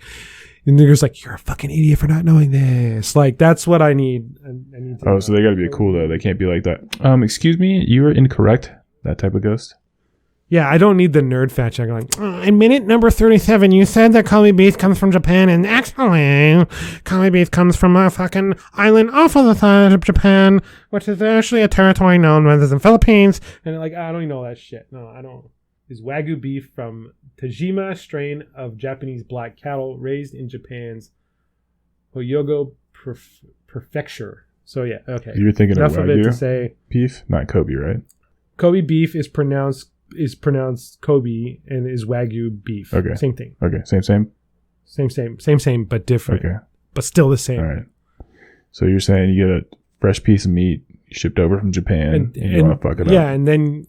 and they're just like, you're a fucking idiot for not knowing this. Like, that's what I need. I need to so they got to be cool though. They can't be like that. Excuse me, you are incorrect. That type of ghost. Yeah, I don't need the nerd fact check. Like, in minute number 37, you said that Kobe beef comes from Japan, and actually, Kobe beef comes from a fucking island off of the side of Japan, which is actually a territory known as the Philippines. And like, I don't even know that shit. No, I don't. Is Wagyu beef from Tajima strain of Japanese black cattle raised in Japan's Hyogo prefecture. So yeah, okay. You're thinking enough of Wagyu it to say beef, not Kobe, right? Kobe beef is pronounced Kobe and is Wagyu beef. Okay. Same thing. Okay. Same, but different. Okay. But still the same. All right. So you're saying you get a fresh piece of meat shipped over from Japan and you want to fuck it up. Yeah, and then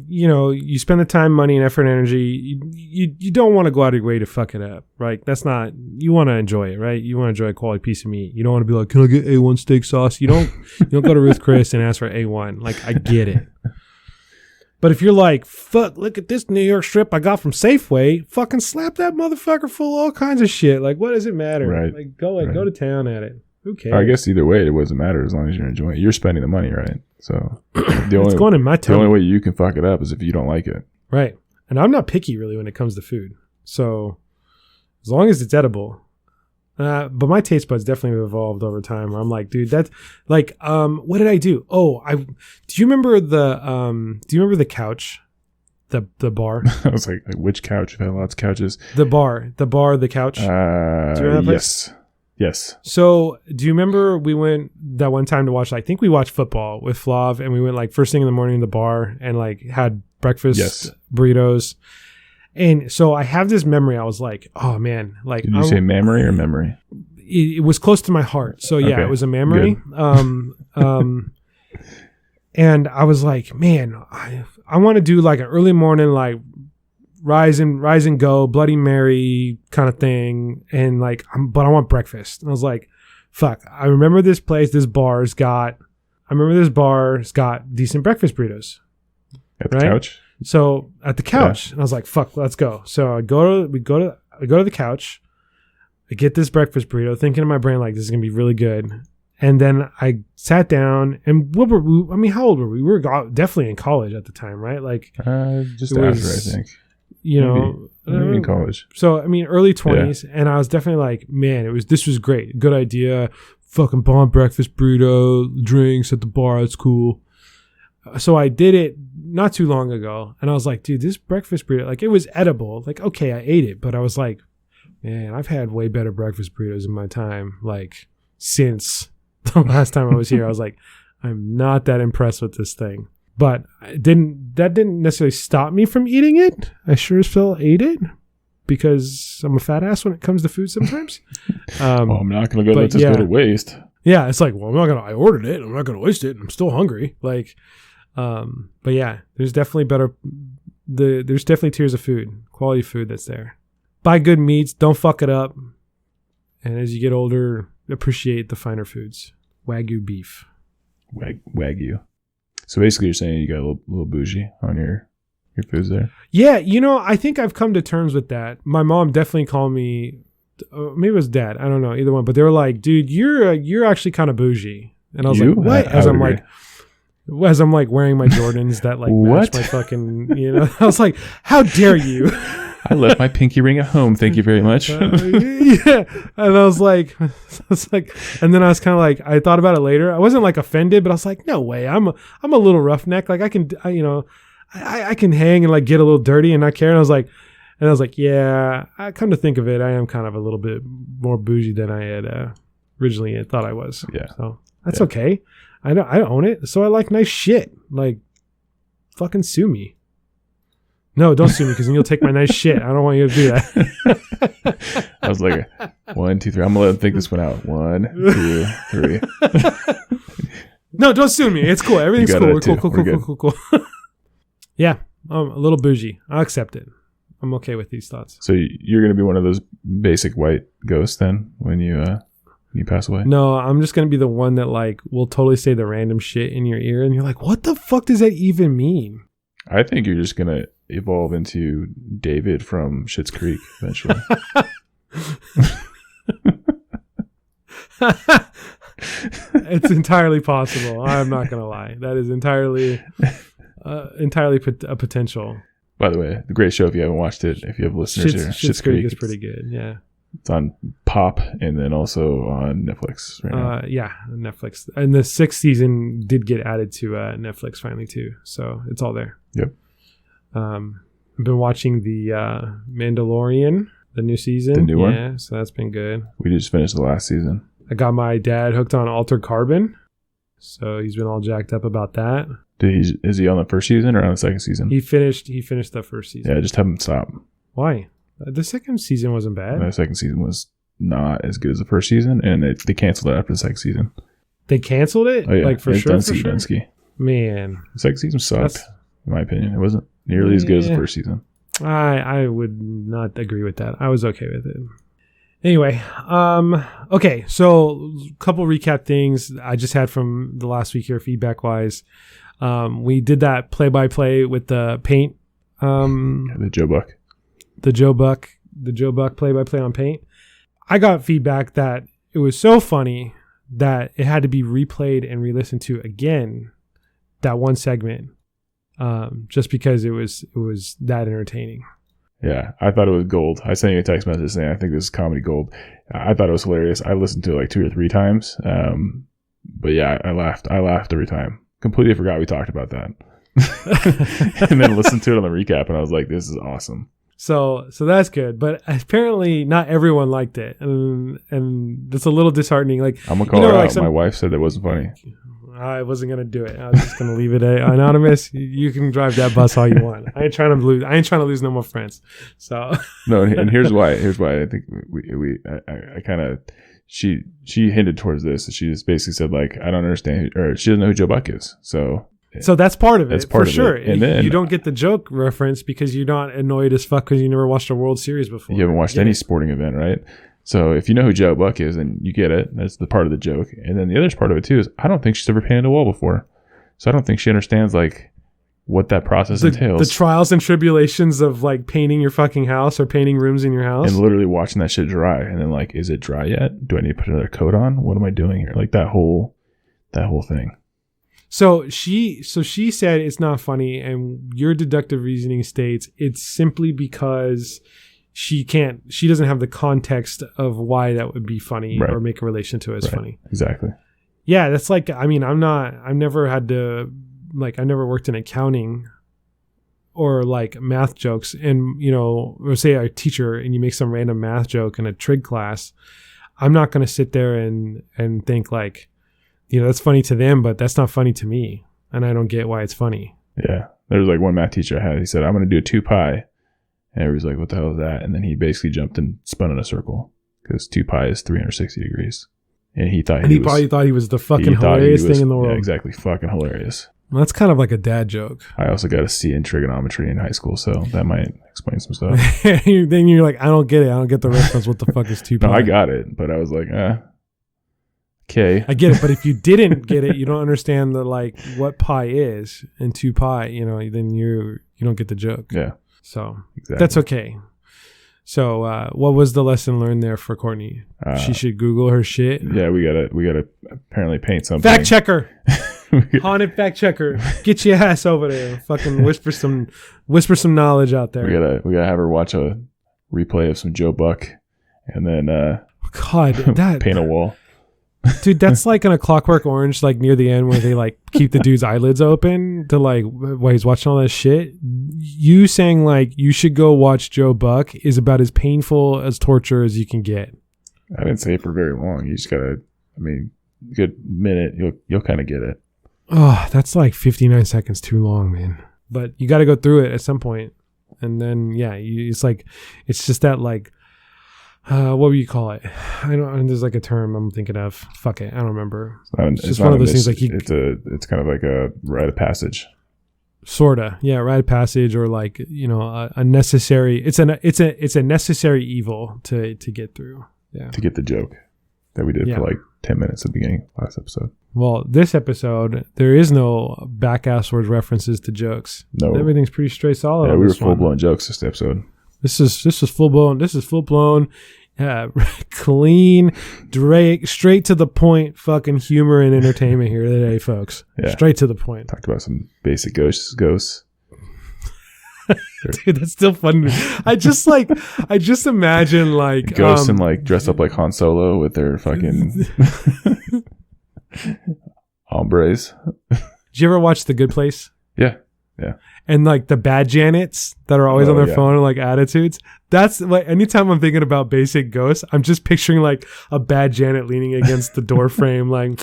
you spend the time, money, and effort and energy. You don't want to go out of your way to fuck it up, right? That's not, you want to enjoy it, right? You want to enjoy a quality piece of meat. You don't want to be like, can I get A1 steak sauce? You don't go to Ruth Chris and ask for A1. Like, I get it. But if you're like, fuck, look at this New York strip I got from Safeway, fucking slap that motherfucker full of all kinds of shit. Like, what does it matter? Right. Like, go to town at it. Who cares? I guess either way, it doesn't matter as long as you're enjoying it. You're spending the money, right? So it's going in my tongue. The only way you can fuck it up is if you don't like it. Right. And I'm not picky really when it comes to food. So as long as it's edible. But my taste buds definitely have evolved over time where I'm like, dude, that's like, what did I do? Oh, do you remember the couch? The bar? I was like, which couch? I've had lots of couches. The couch. Do you remember that Yes. So do you remember we went that one time to watch, I think we watched football with Flav and we went like first thing in the morning to the bar and like had breakfast burritos. And so I have this memory. I was like, oh man, like, did you say memory or memory? It was close to my heart. So yeah, It was a memory. And I was like, man, I want to do like an early morning, like rise and go Bloody Mary kind of thing. And like, but I want breakfast. And I was like, fuck, I remember this bar's got decent breakfast burritos. At the couch? So at the couch, and I was like, fuck, let's go. So I go to the couch. I get this breakfast burrito thinking in my brain, like, this is going to be really good. And then I sat down and how old were we? We were definitely in college at the time, right? Like just after, I think. Maybe in college. So, early 20s. Yeah. And I was definitely like, man, this was great. Good idea. Fucking bomb breakfast burrito, drinks at the bar. It's cool. So I did it not too long ago, and I was like, dude, this breakfast burrito, like, it was edible. Like, okay, I ate it, but I was like, man, I've had way better breakfast burritos in my time. Like, since the last time I was here, I was like, I'm not that impressed with this thing. But that didn't necessarily stop me from eating it. I sure as hell ate it because I'm a fat ass when it comes to food sometimes. Well, I'm not going to go let this go to waste. Yeah, it's like, well, I ordered it. I'm not going to waste it. I'm still hungry. Like, but yeah, there's definitely there's definitely tiers of food, quality food that's there. Buy good meats. Don't fuck it up. And as you get older, appreciate the finer foods. Wagyu beef. Wagyu. So basically you're saying you got a little bougie on your foods there? Yeah, I think I've come to terms with that. My mom definitely called me, maybe it was dad, I don't know, either one, but they were like, dude, you're actually kind of bougie. And I was like, what? As I'm like wearing my Jordans that like match my fucking, I was like, how dare you? I left my pinky ring at home. Thank you very much. Yeah. And I was like, and then I was kind of like, I thought about it later. I wasn't like offended, but I was like, no way. I'm a little roughneck. Like I can hang and like get a little dirty and not care. And I was like, yeah, I come to think of it, I am kind of a little bit more bougie than I had originally thought I was. Yeah. So that's okay. I own it. So I like nice shit. Like, fucking sue me. No, don't sue me because then you'll take my nice shit. I don't want you to do that. I was like, 1, 2, 3. I'm going to let them think this one out. 1, 2, 3. No, don't sue me. It's cool. Everything's cool. We're cool. Yeah, a little bougie. I'll accept it. I'm okay with these thoughts. So you're going to be one of those basic white ghosts then when you pass away? No, I'm just going to be the one that like will totally say the random shit in your ear and you're like, what the fuck does that even mean? I think you're just going to evolve into David from Schitt's Creek eventually. It's entirely possible. I'm not going to lie. That is entirely a potential. By the way, the great show if you haven't watched it, if you have listeners here. Schitt's Creek is pretty good, yeah. It's on Pop and then also on Netflix right now. Yeah, Netflix. And the 6th season did get added to Netflix finally too. So it's all there. Yep. I've been watching the Mandalorian, the new season. The new one? Yeah, so that's been good. We just finished the last season. I got my dad hooked on Altered Carbon. So he's been all jacked up about that. Is he on the first season or on the second season? He finished the first season. Yeah, just have him stop. Why? The second season wasn't bad. The second season was not as good as the first season, and they canceled it after the second season. They canceled it? Oh, yeah. Like for sure? Dunsky. Man. The second season sucked, in my opinion. It wasn't nearly as good as the first season. I would not agree with that. I was okay with it. Anyway, okay, so a couple recap things I just had from the last week here feedback-wise. We did that play-by-play with the paint. The Joe Buck. The Joe Buck play-by-play on paint. I got feedback that it was so funny that it had to be replayed and re-listened to again, that one segment, just because it was that entertaining. Yeah, I thought it was gold. I sent you a text message saying I think this is comedy gold. I thought it was hilarious. I listened to it like 2 or 3 times. But yeah, I laughed. I laughed every time. Completely forgot we talked about that. And then listened to it on the recap and I was like, this is awesome. So that's good. But apparently not everyone liked it. And it's a little disheartening. Like, I'm going to call her out. My wife said that wasn't funny. I wasn't going to do it. I was just going to leave it anonymous. You can drive that bus all you want. I ain't trying to lose no more friends. So no, and here's why. I think I kind of, she hinted towards this. She just basically said like, I don't understand, or she doesn't know who Joe Buck is. So that's part of it. That's part for sure. And then you don't get the joke reference because you're not annoyed as fuck because you never watched a World Series before. You haven't watched any sporting event, right? So if you know who Joe Buck is, then you get it. That's the part of the joke. And then the other part of it too is I don't think she's ever painted a wall before. So I don't think she understands like what that process entails. The trials and tribulations of like painting your fucking house or painting rooms in your house. And literally watching that shit dry. And then like, is it dry yet? Do I need to put another coat on? What am I doing here? Like that whole thing. So she said it's not funny, and your deductive reasoning states it's simply because she doesn't have the context of why that would be funny or make a relation to it as funny. Exactly. Yeah, that's like, I mean, I've never had to like, I never worked in accounting or like math jokes, and or say a teacher and you make some random math joke in a trig class, I'm not going to sit there and think like, that's funny to them, but that's not funny to me, and I don't get why it's funny. Yeah, there was like one math teacher I had. He said, "I'm going to do a 2 pi," and everybody's like, "What the hell is that?" And then he basically jumped and spun in a circle because 2 pi is 360 degrees, and he probably thought he was the fucking hilarious thing in the world. Yeah, exactly, fucking hilarious. Well, that's kind of like a dad joke. I also got a C in trigonometry in high school, so that might explain some stuff. Then you're like, I don't get it. I don't get the reference. What the fuck is 2 pi? No, I got it, but I was like, okay. I get it, but if you didn't get it, you don't understand the like what pi is and 2 pi. Then you don't get the joke. Yeah. So exactly. That's okay. So what was the lesson learned there for Courtney? She should Google her shit. Yeah, we gotta apparently paint something. Fact checker. Haunted fact checker, get your ass over there. Fucking whisper some knowledge out there. We gotta have her watch a replay of some Joe Buck, and then God, that paint a wall. Dude, that's like in A Clockwork Orange, like near the end where they like keep the dude's eyelids open to like while he's watching all that shit. You saying like you should go watch Joe Buck is about as painful as torture as you can get. I didn't say it for very long. You just gotta, good minute, you'll kind of get it. Oh, that's like 59 seconds too long, man. But you got to go through it at some point. And then, it's just that like, what would you call it? There's like a term I'm thinking of. Fuck it. I don't remember. It's just one of those things like it's kind of like a rite of passage. Sorta. Yeah. Rite of passage, or like, a necessary, it's a necessary evil to get through. Yeah. To get the joke that we did for like 10 minutes at the beginning of last episode. Well, this episode, there is no back-asswards references to jokes. No. Everything's pretty straight solid. Yeah, we were full-blown jokes this episode. This is full-blown. This is full-blown, clean, straight to the point fucking humor and entertainment here today, folks. Yeah. Straight to the point. Talked about some basic ghosts. Dude, that's still fun. I just imagine like ghosts and like dressed up like Han Solo with their fucking hombres. Did you ever watch The Good Place? Yeah. And like the bad Janets that are always on their phone and like attitudes. That's like anytime I'm thinking about basic ghosts, I'm just picturing like a bad Janet leaning against the door frame, like,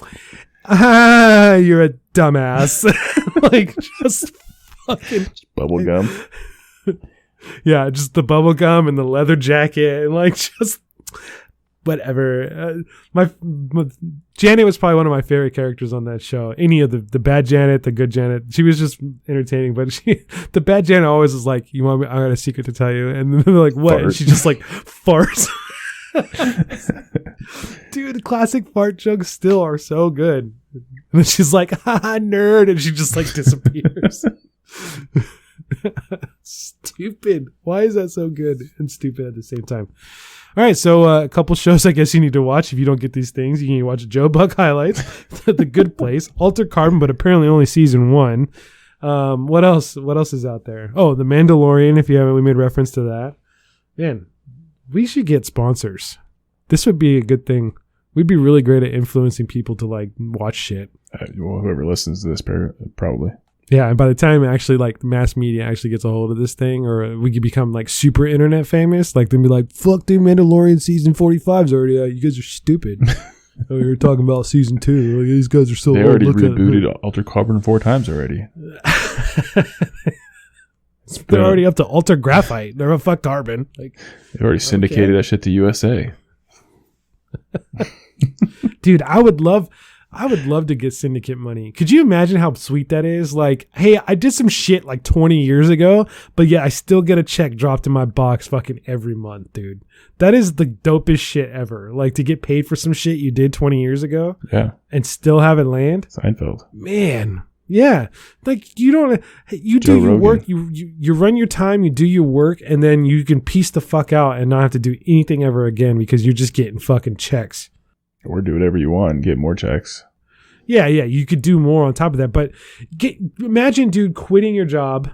you're a dumbass. Like just fucking bubble gum. Yeah, just the bubble gum and the leather jacket and like just whatever. My Janet was probably one of my favorite characters on that show. Any of the bad Janet, the good Janet, she was just entertaining. But the bad Janet always was like, "You want me? I got a secret to tell you." And then they're like, "What?" Fart. And she just like farts. Dude, classic fart jokes still are so good. And then she's like, "Ha, nerd," and she just like disappears. Stupid. Why is that so good and stupid at the same time? All right, so a couple shows I guess you need to watch if you don't get these things. You can watch Joe Buck highlights, The Good Place, Altered Carbon, but apparently only season 1. What else? What else is out there? Oh, The Mandalorian. If you haven't, we made reference to that. Man, we should get sponsors. This would be a good thing. We'd be really great at influencing people to like watch shit. Well, whoever listens to this, probably. Yeah, and by the time actually like mass media actually gets a hold of this thing, or we could become like super internet famous, like they'd be like, "Fuck, dude, Mandalorian season 45's already out. You guys are stupid." Oh, you're talking about season 2. Like, these guys are so they old. already rebooted Altered Carbon 4 times already. They're already up to Altered Graphite. They're a fuck carbon. Like they already syndicated that shit to USA. Dude, I would love to get syndicate money. Could you imagine how sweet that is? Like, hey, I did some shit like 20 years ago, but yeah, I still get a check dropped in my box fucking every month, dude. That is the dopest shit ever. Like to get paid for some shit you did 20 years ago. Yeah. And still have it land. Seinfeld. Man. Yeah. Like you do Joe your Rogan. work, you run your time, you do your work, and then you can piece the fuck out and not have to do anything ever again because you're just getting fucking checks. Or do whatever you want and get more checks. Yeah, you could do more on top of that. But imagine, dude, quitting your job.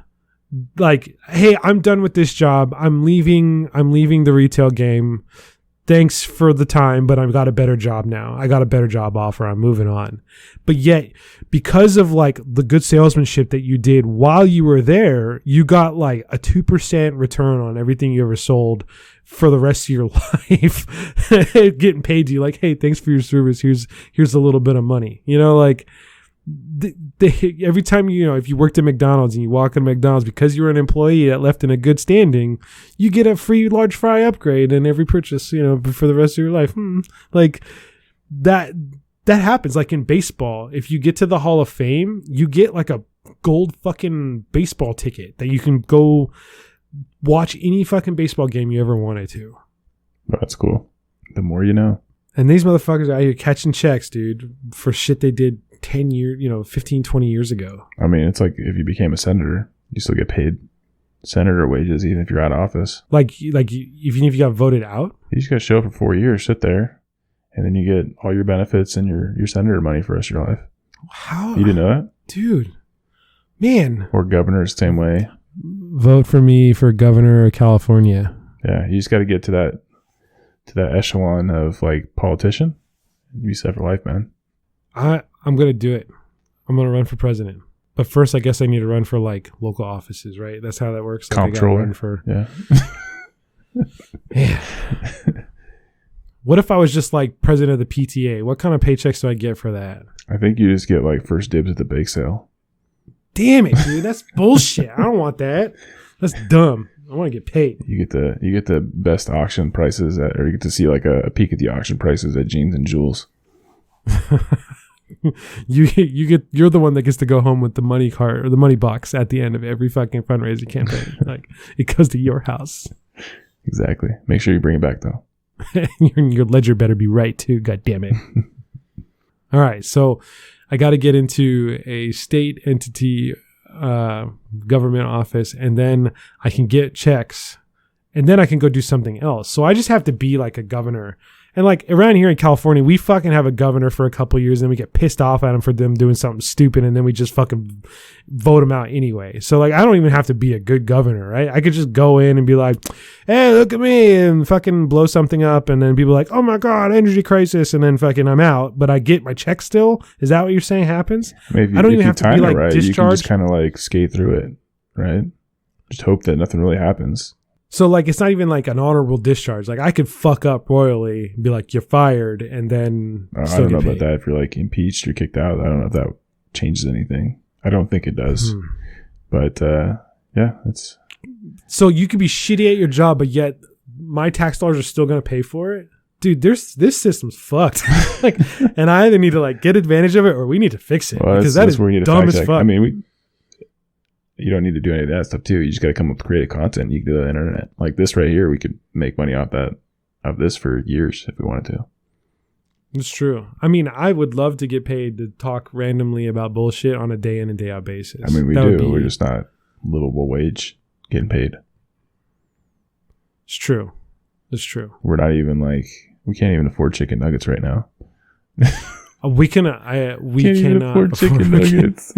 Like, hey, I'm done with this job. I'm leaving the retail game. thanks for the time, but I've got a better job now. I got a better job offer. I'm moving on. But yet, because of like the good salesmanship that you did while you were there, you got like a 2% return on everything you ever sold for the rest of your life, getting paid to you. Like, hey, thanks for your service. Here's a little bit of money. You know, like every time, you know, if you worked at McDonald's and you walk in McDonald's, because you were an employee that left in a good standing, you get a free large fry upgrade in every purchase, you know, for the rest of your life. Like that happens. Like in baseball, if you get to the Hall of Fame, you get like a gold fucking baseball ticket that you can go watch any fucking baseball game you ever wanted to. That's cool. The more you know. And these motherfuckers are out here catching checks, dude, for shit they did 10 years, 15, 20 years ago. I mean, it's like if you became a senator, you still get paid senator wages even if you're out of office. Like even if you got voted out? You just got to show up for 4 years, sit there, and then you get all your benefits and your senator money for the rest of your life. How? You didn't know that? Dude. Man. Or governors, same way. Vote for me for governor of California. Yeah, you just got to get to that echelon of like politician. You be set for life, man. I'm going to do it. I'm going to run for president. But first, I guess I need to run for like local offices, right? That's how that works. Like Comptroller. Yeah. Man. What if I was just like president of the PTA? What kind of paychecks do I get for that? I think you just get like first dibs at the bake sale. Damn it, dude. That's bullshit. I don't want that. That's dumb. I want to get paid. You get the best auction prices or you get to see like a peek at the auction prices at Jeans and Jewels. You're the one that gets to go home with the money card or the money box at the end of every fucking fundraising campaign. Like it goes to your house. Exactly. Make sure you bring it back though. Your ledger better be right too. God damn it. All right, so I got to get into a state entity government office, and then I can get checks, and then I can go do something else. So I just have to be like a governor. And like around here in California, we fucking have a governor for a couple of years, and then we get pissed off at him for them doing something stupid, and then we just fucking vote him out anyway. So like I don't even have to be a good governor, right? I could just go in and be like, hey, look at me, and fucking blow something up, and then people are like, oh my God, energy crisis, and then fucking I'm out, but I get my check still? Is that what you're saying happens? Maybe I don't even have to be like right, discharged. You can just kind of like skate through it, right? Just hope that nothing really happens. So, like, it's not even like an honorable discharge. Like, I could fuck up royally and be like, you're fired, and then I don't know about that. If you're, like, impeached or kicked out, I don't know if that changes anything. I don't think it does. But, yeah, it's... So, you could be shitty at your job, but yet my tax dollars are still going to pay for it? Dude, this system's fucked. Like, and I either need to, like, get advantage of it or we need to fix it. Well, because that is dumb as fuck. I mean, you don't need to do any of that stuff too. You just got to come up with creative content. You can do that on the internet. Like this right here, we could make money off this for years if we wanted to. It's true. I mean, I would love to get paid to talk randomly about bullshit on a day in and day out basis. I mean, we do. We're just not livable wage getting paid. It's true. It's true. We're not even like, we can't even afford chicken nuggets right now. We cannot afford chicken nuggets.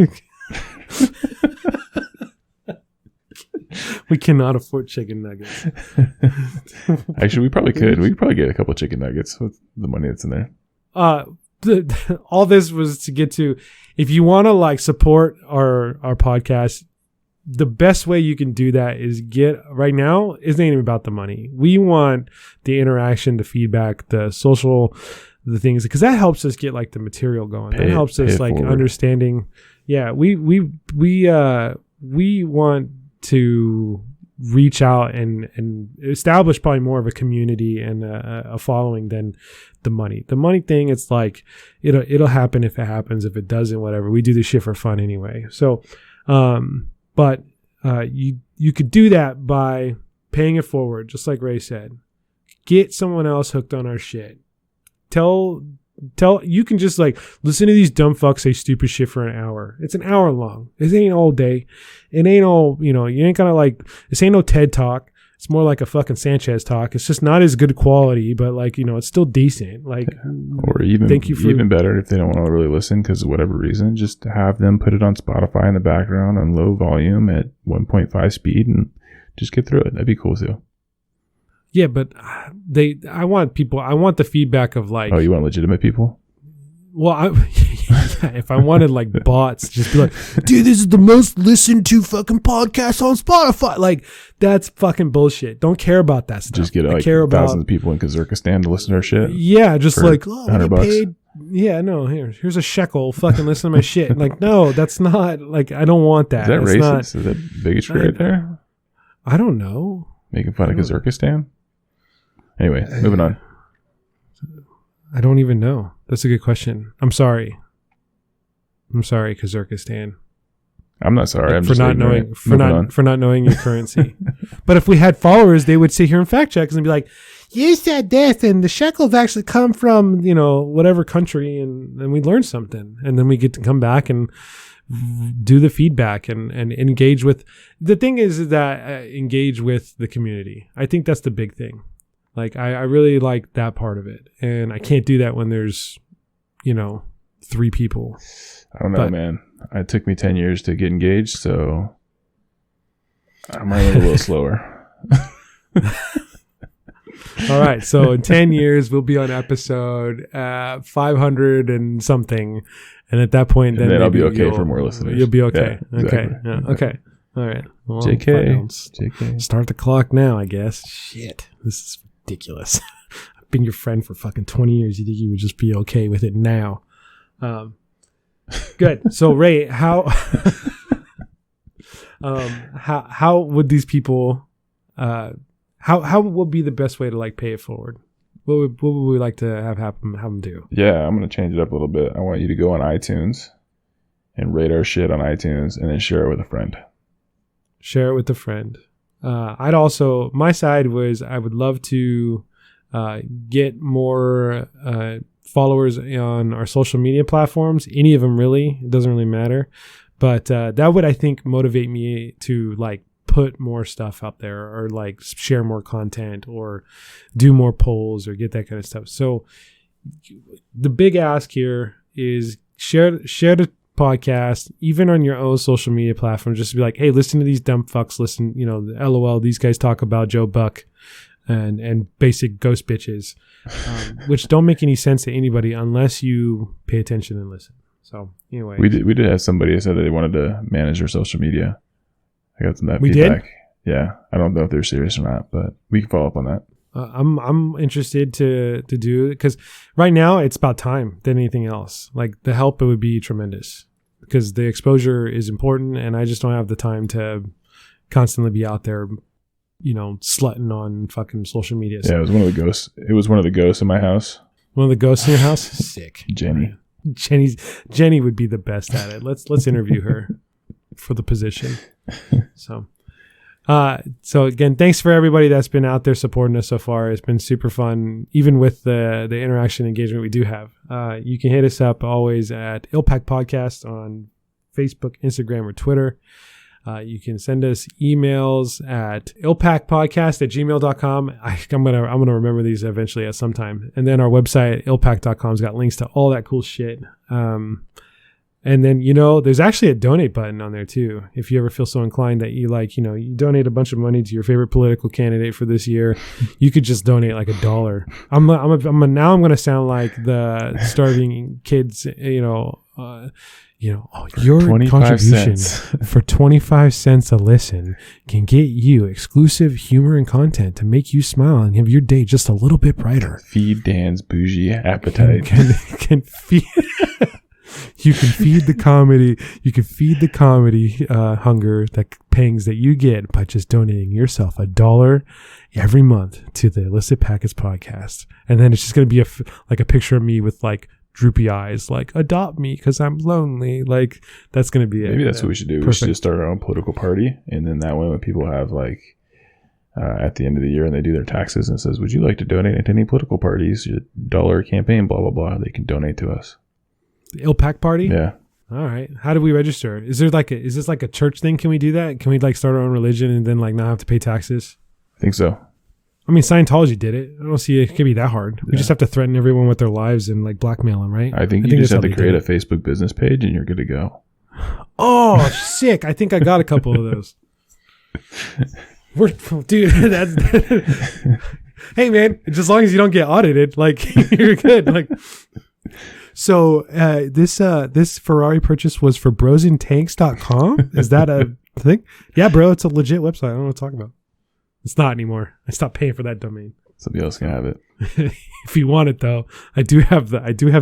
We cannot afford chicken nuggets. Actually, we probably could. We could probably get a couple chicken nuggets with the money that's in there. All this was to get to, if you want to like support our podcast, the best way you can do that is right now, it ain't even about the money. We want the interaction, the feedback, the social, the things, because that helps us get like the material going. That helps us like forward. Understanding. Yeah, we want to reach out and establish probably more of a community and a following than the money. The money thing, it's like it'll happen if it happens. If it doesn't, whatever. We do this shit for fun anyway. So, but you could do that by paying it forward, just like Ray said. Get someone else hooked on our shit. You can just like listen to these dumb fucks say stupid shit for an hour. It's an hour long. It ain't all day. It ain't all, you ain't gonna like, this ain't no TED talk. It's more like a fucking Sanchez talk. It's just not as good quality, but like, it's still decent. Like, or even better if they don't want to really listen because of whatever reason, just have them put it on Spotify in the background on low volume at 1.5 speed and just get through it. That'd be cool too. Yeah, but I want the feedback of like. Oh, you want legitimate people? Well, if I wanted like bots, just be like, dude, this is the most listened to fucking podcast on Spotify. Like, that's fucking bullshit. Don't care about that stuff. Just get like thousands of people in Kazakhstan to listen to our shit. Yeah, just like, $100. Paid. Yeah, no, here's a shekel. Fucking listen to my shit. Like, no, that's not like, I don't want that. Is that racist? Is that bigotry right there? I don't know. Making fun of Kazakhstan? Anyway, moving on. I don't even know. That's a good question. I'm sorry, Kazakhstan. I'm not sorry. I'm for just not knowing for not knowing your currency. But if we had followers, they would sit here and fact check us and be like, "You said this, and the shekels actually come from whatever country," and we learn something, and then we get to come back and do the feedback and engage with. The thing is that engage with the community. I think that's the big thing. Like I really like that part of it, and I can't do that when there's 3 people. I don't know, man. It took me 10 years to get engaged, so I'm running a little slower. All right, so in 10 years we'll be on episode 500 and something, and at that point, then I'll be okay for more listeners. You'll be okay. Yeah, exactly. Okay. Yeah, okay. All right. Well, JK. Start the clock now, I guess. Shit, this is ridiculous. I've been your friend for fucking 20 years. You think you would just be okay with it now? Good. So Ray, how would these people how would be the best way to like pay it forward? What would we like to have them do? Yeah, I'm gonna change it up a little bit. I want you to go on iTunes and rate our shit on iTunes and then share it with a friend. Share it with a friend. I'd also, my side was I would love to get more followers on our social media platforms, any of them really. It doesn't really matter. But that would, I think, motivate me to like put more stuff up there or like share more content or do more polls or get that kind of stuff. So the big ask here is share the podcast, even on your own social media platform, just to be like, hey, listen to these dumb fucks. Listen, LOL, these guys talk about Joe Buck and basic ghost bitches, which don't make any sense to anybody unless you pay attention and listen. So anyway, we did have somebody who said that they wanted to manage their social media. I got some that we feedback. Did? Yeah, I don't know if they're serious or not, but we can follow up on that. I'm interested to do it because right now it's about time than anything else. Like the help, it would be tremendous because the exposure is important, and I just don't have the time to constantly be out there, slutting on fucking social media. Yeah, it was one of the ghosts. It was one of the ghosts in my house. One of the ghosts in your house? Sick. Jenny would be the best at it. Let's interview her for the position. So again, thanks for everybody that's been out there supporting us so far. It's been super fun, even with the interaction engagement we do have. You can hit us up always at ILPAC Podcast on Facebook, Instagram, or Twitter. You can send us emails at ilpacpodcast@gmail.com. I'm gonna remember these eventually at some time. And then our website, ilpac.com's got links to all that cool shit. And then, there's actually a donate button on there too. If you ever feel so inclined that you you donate a bunch of money to your favorite political candidate for this year, you could just donate like $1. Now I'm going to sound like the starving kids, your contribution for 25 cents a listen can get you exclusive humor and content to make you smile and have your day just a little bit brighter. Feed Dan's bougie appetite. Can feed... You can feed the comedy. You can feed the comedy hunger, that pangs that you get by just donating yourself $1 every month to the Illicit Packets podcast. And then it's just going to be a picture of me with like droopy eyes, like adopt me because I'm lonely. Like that's going to be it. Maybe that's what we should do. Perfect. We should just start our own political party, and then that way when people have like at the end of the year and they do their taxes and it says, "Would you like to donate to any political parties? Your $1 campaign, blah blah blah." They can donate to us. The ILPAC party? Yeah. All right. How do we register? Is this like a church thing? Can we do that? Can we like start our own religion and then like not have to pay taxes? I think so. I mean, Scientology did it. I don't see it can be that hard. Yeah. We just have to threaten everyone with their lives and like blackmail them, right? I think you just have to create a Facebook business page and you're good to go. Oh, sick. I think I got a couple of those. Dude, that's Hey man, just as long as you don't get audited, like you're good. Like, so this Ferrari purchase was for brosintanks.com. Is that a thing? Yeah, bro, it's a legit website. I don't know what to talk about. It's not anymore. I stopped paying for that domain. Somebody else can have it. If you want it though, I do have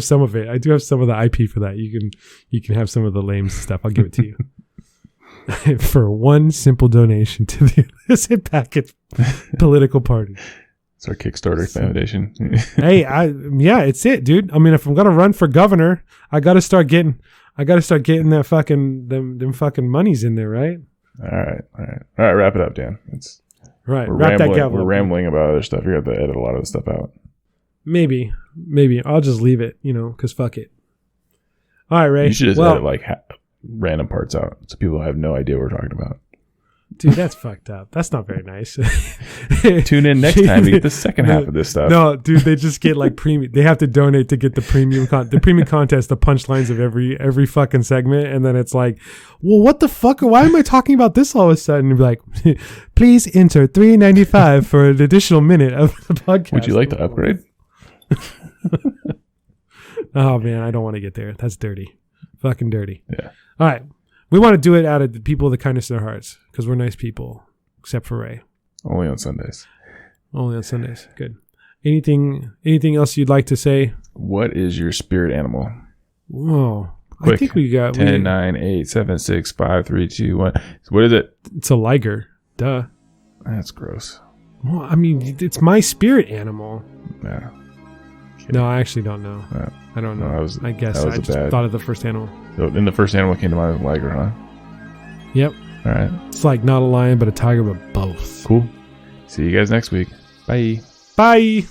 some of it. I do have some of the IP for that. You can have some of the lame stuff. I'll give it to you. For one simple donation to the illicit package political party. It's our Kickstarter foundation. Hey, it's it, dude. I mean, if I'm gonna run for governor, I gotta start getting that fucking them fucking monies in there, right? All right. Wrap it up, Dan. Right. We're rambling about other stuff. You're gonna have to edit a lot of this stuff out. Maybe I'll just leave it, because fuck it. All right, Ray. You should just edit like random parts out so people have no idea what we're talking about. Dude, that's fucked up. That's not very nice. Tune in next time to get the second half of this stuff. No, dude, they just get like premium. They have to donate to get the premium contest, the punchlines of every fucking segment, and then it's like, well, what the fuck? Why am I talking about this all of a sudden? And be like, please enter $3.95 for an additional minute of the podcast. Would you like to upgrade? Oh man, I don't want to get there. That's dirty, fucking dirty. Yeah. All right. We want to do it out of the people of the kindness of their hearts because we're nice people, except for Ray. Only on Sundays. Only on Sundays. Good. Anything else you'd like to say? What is your spirit animal? Whoa. Quick. I think we got 10, 9, 8, 7, 6, 5, 3, 2, 1. What is it? It's a liger. Duh. That's gross. Well, I mean, it's my spirit animal. Yeah. No, I actually don't know. I don't know. I guess I just thought of the first animal. So then the first animal came to mind was liger, huh? Yep. All right. It's like not a lion, but a tiger, but both. Cool. See you guys next week. Bye. Bye.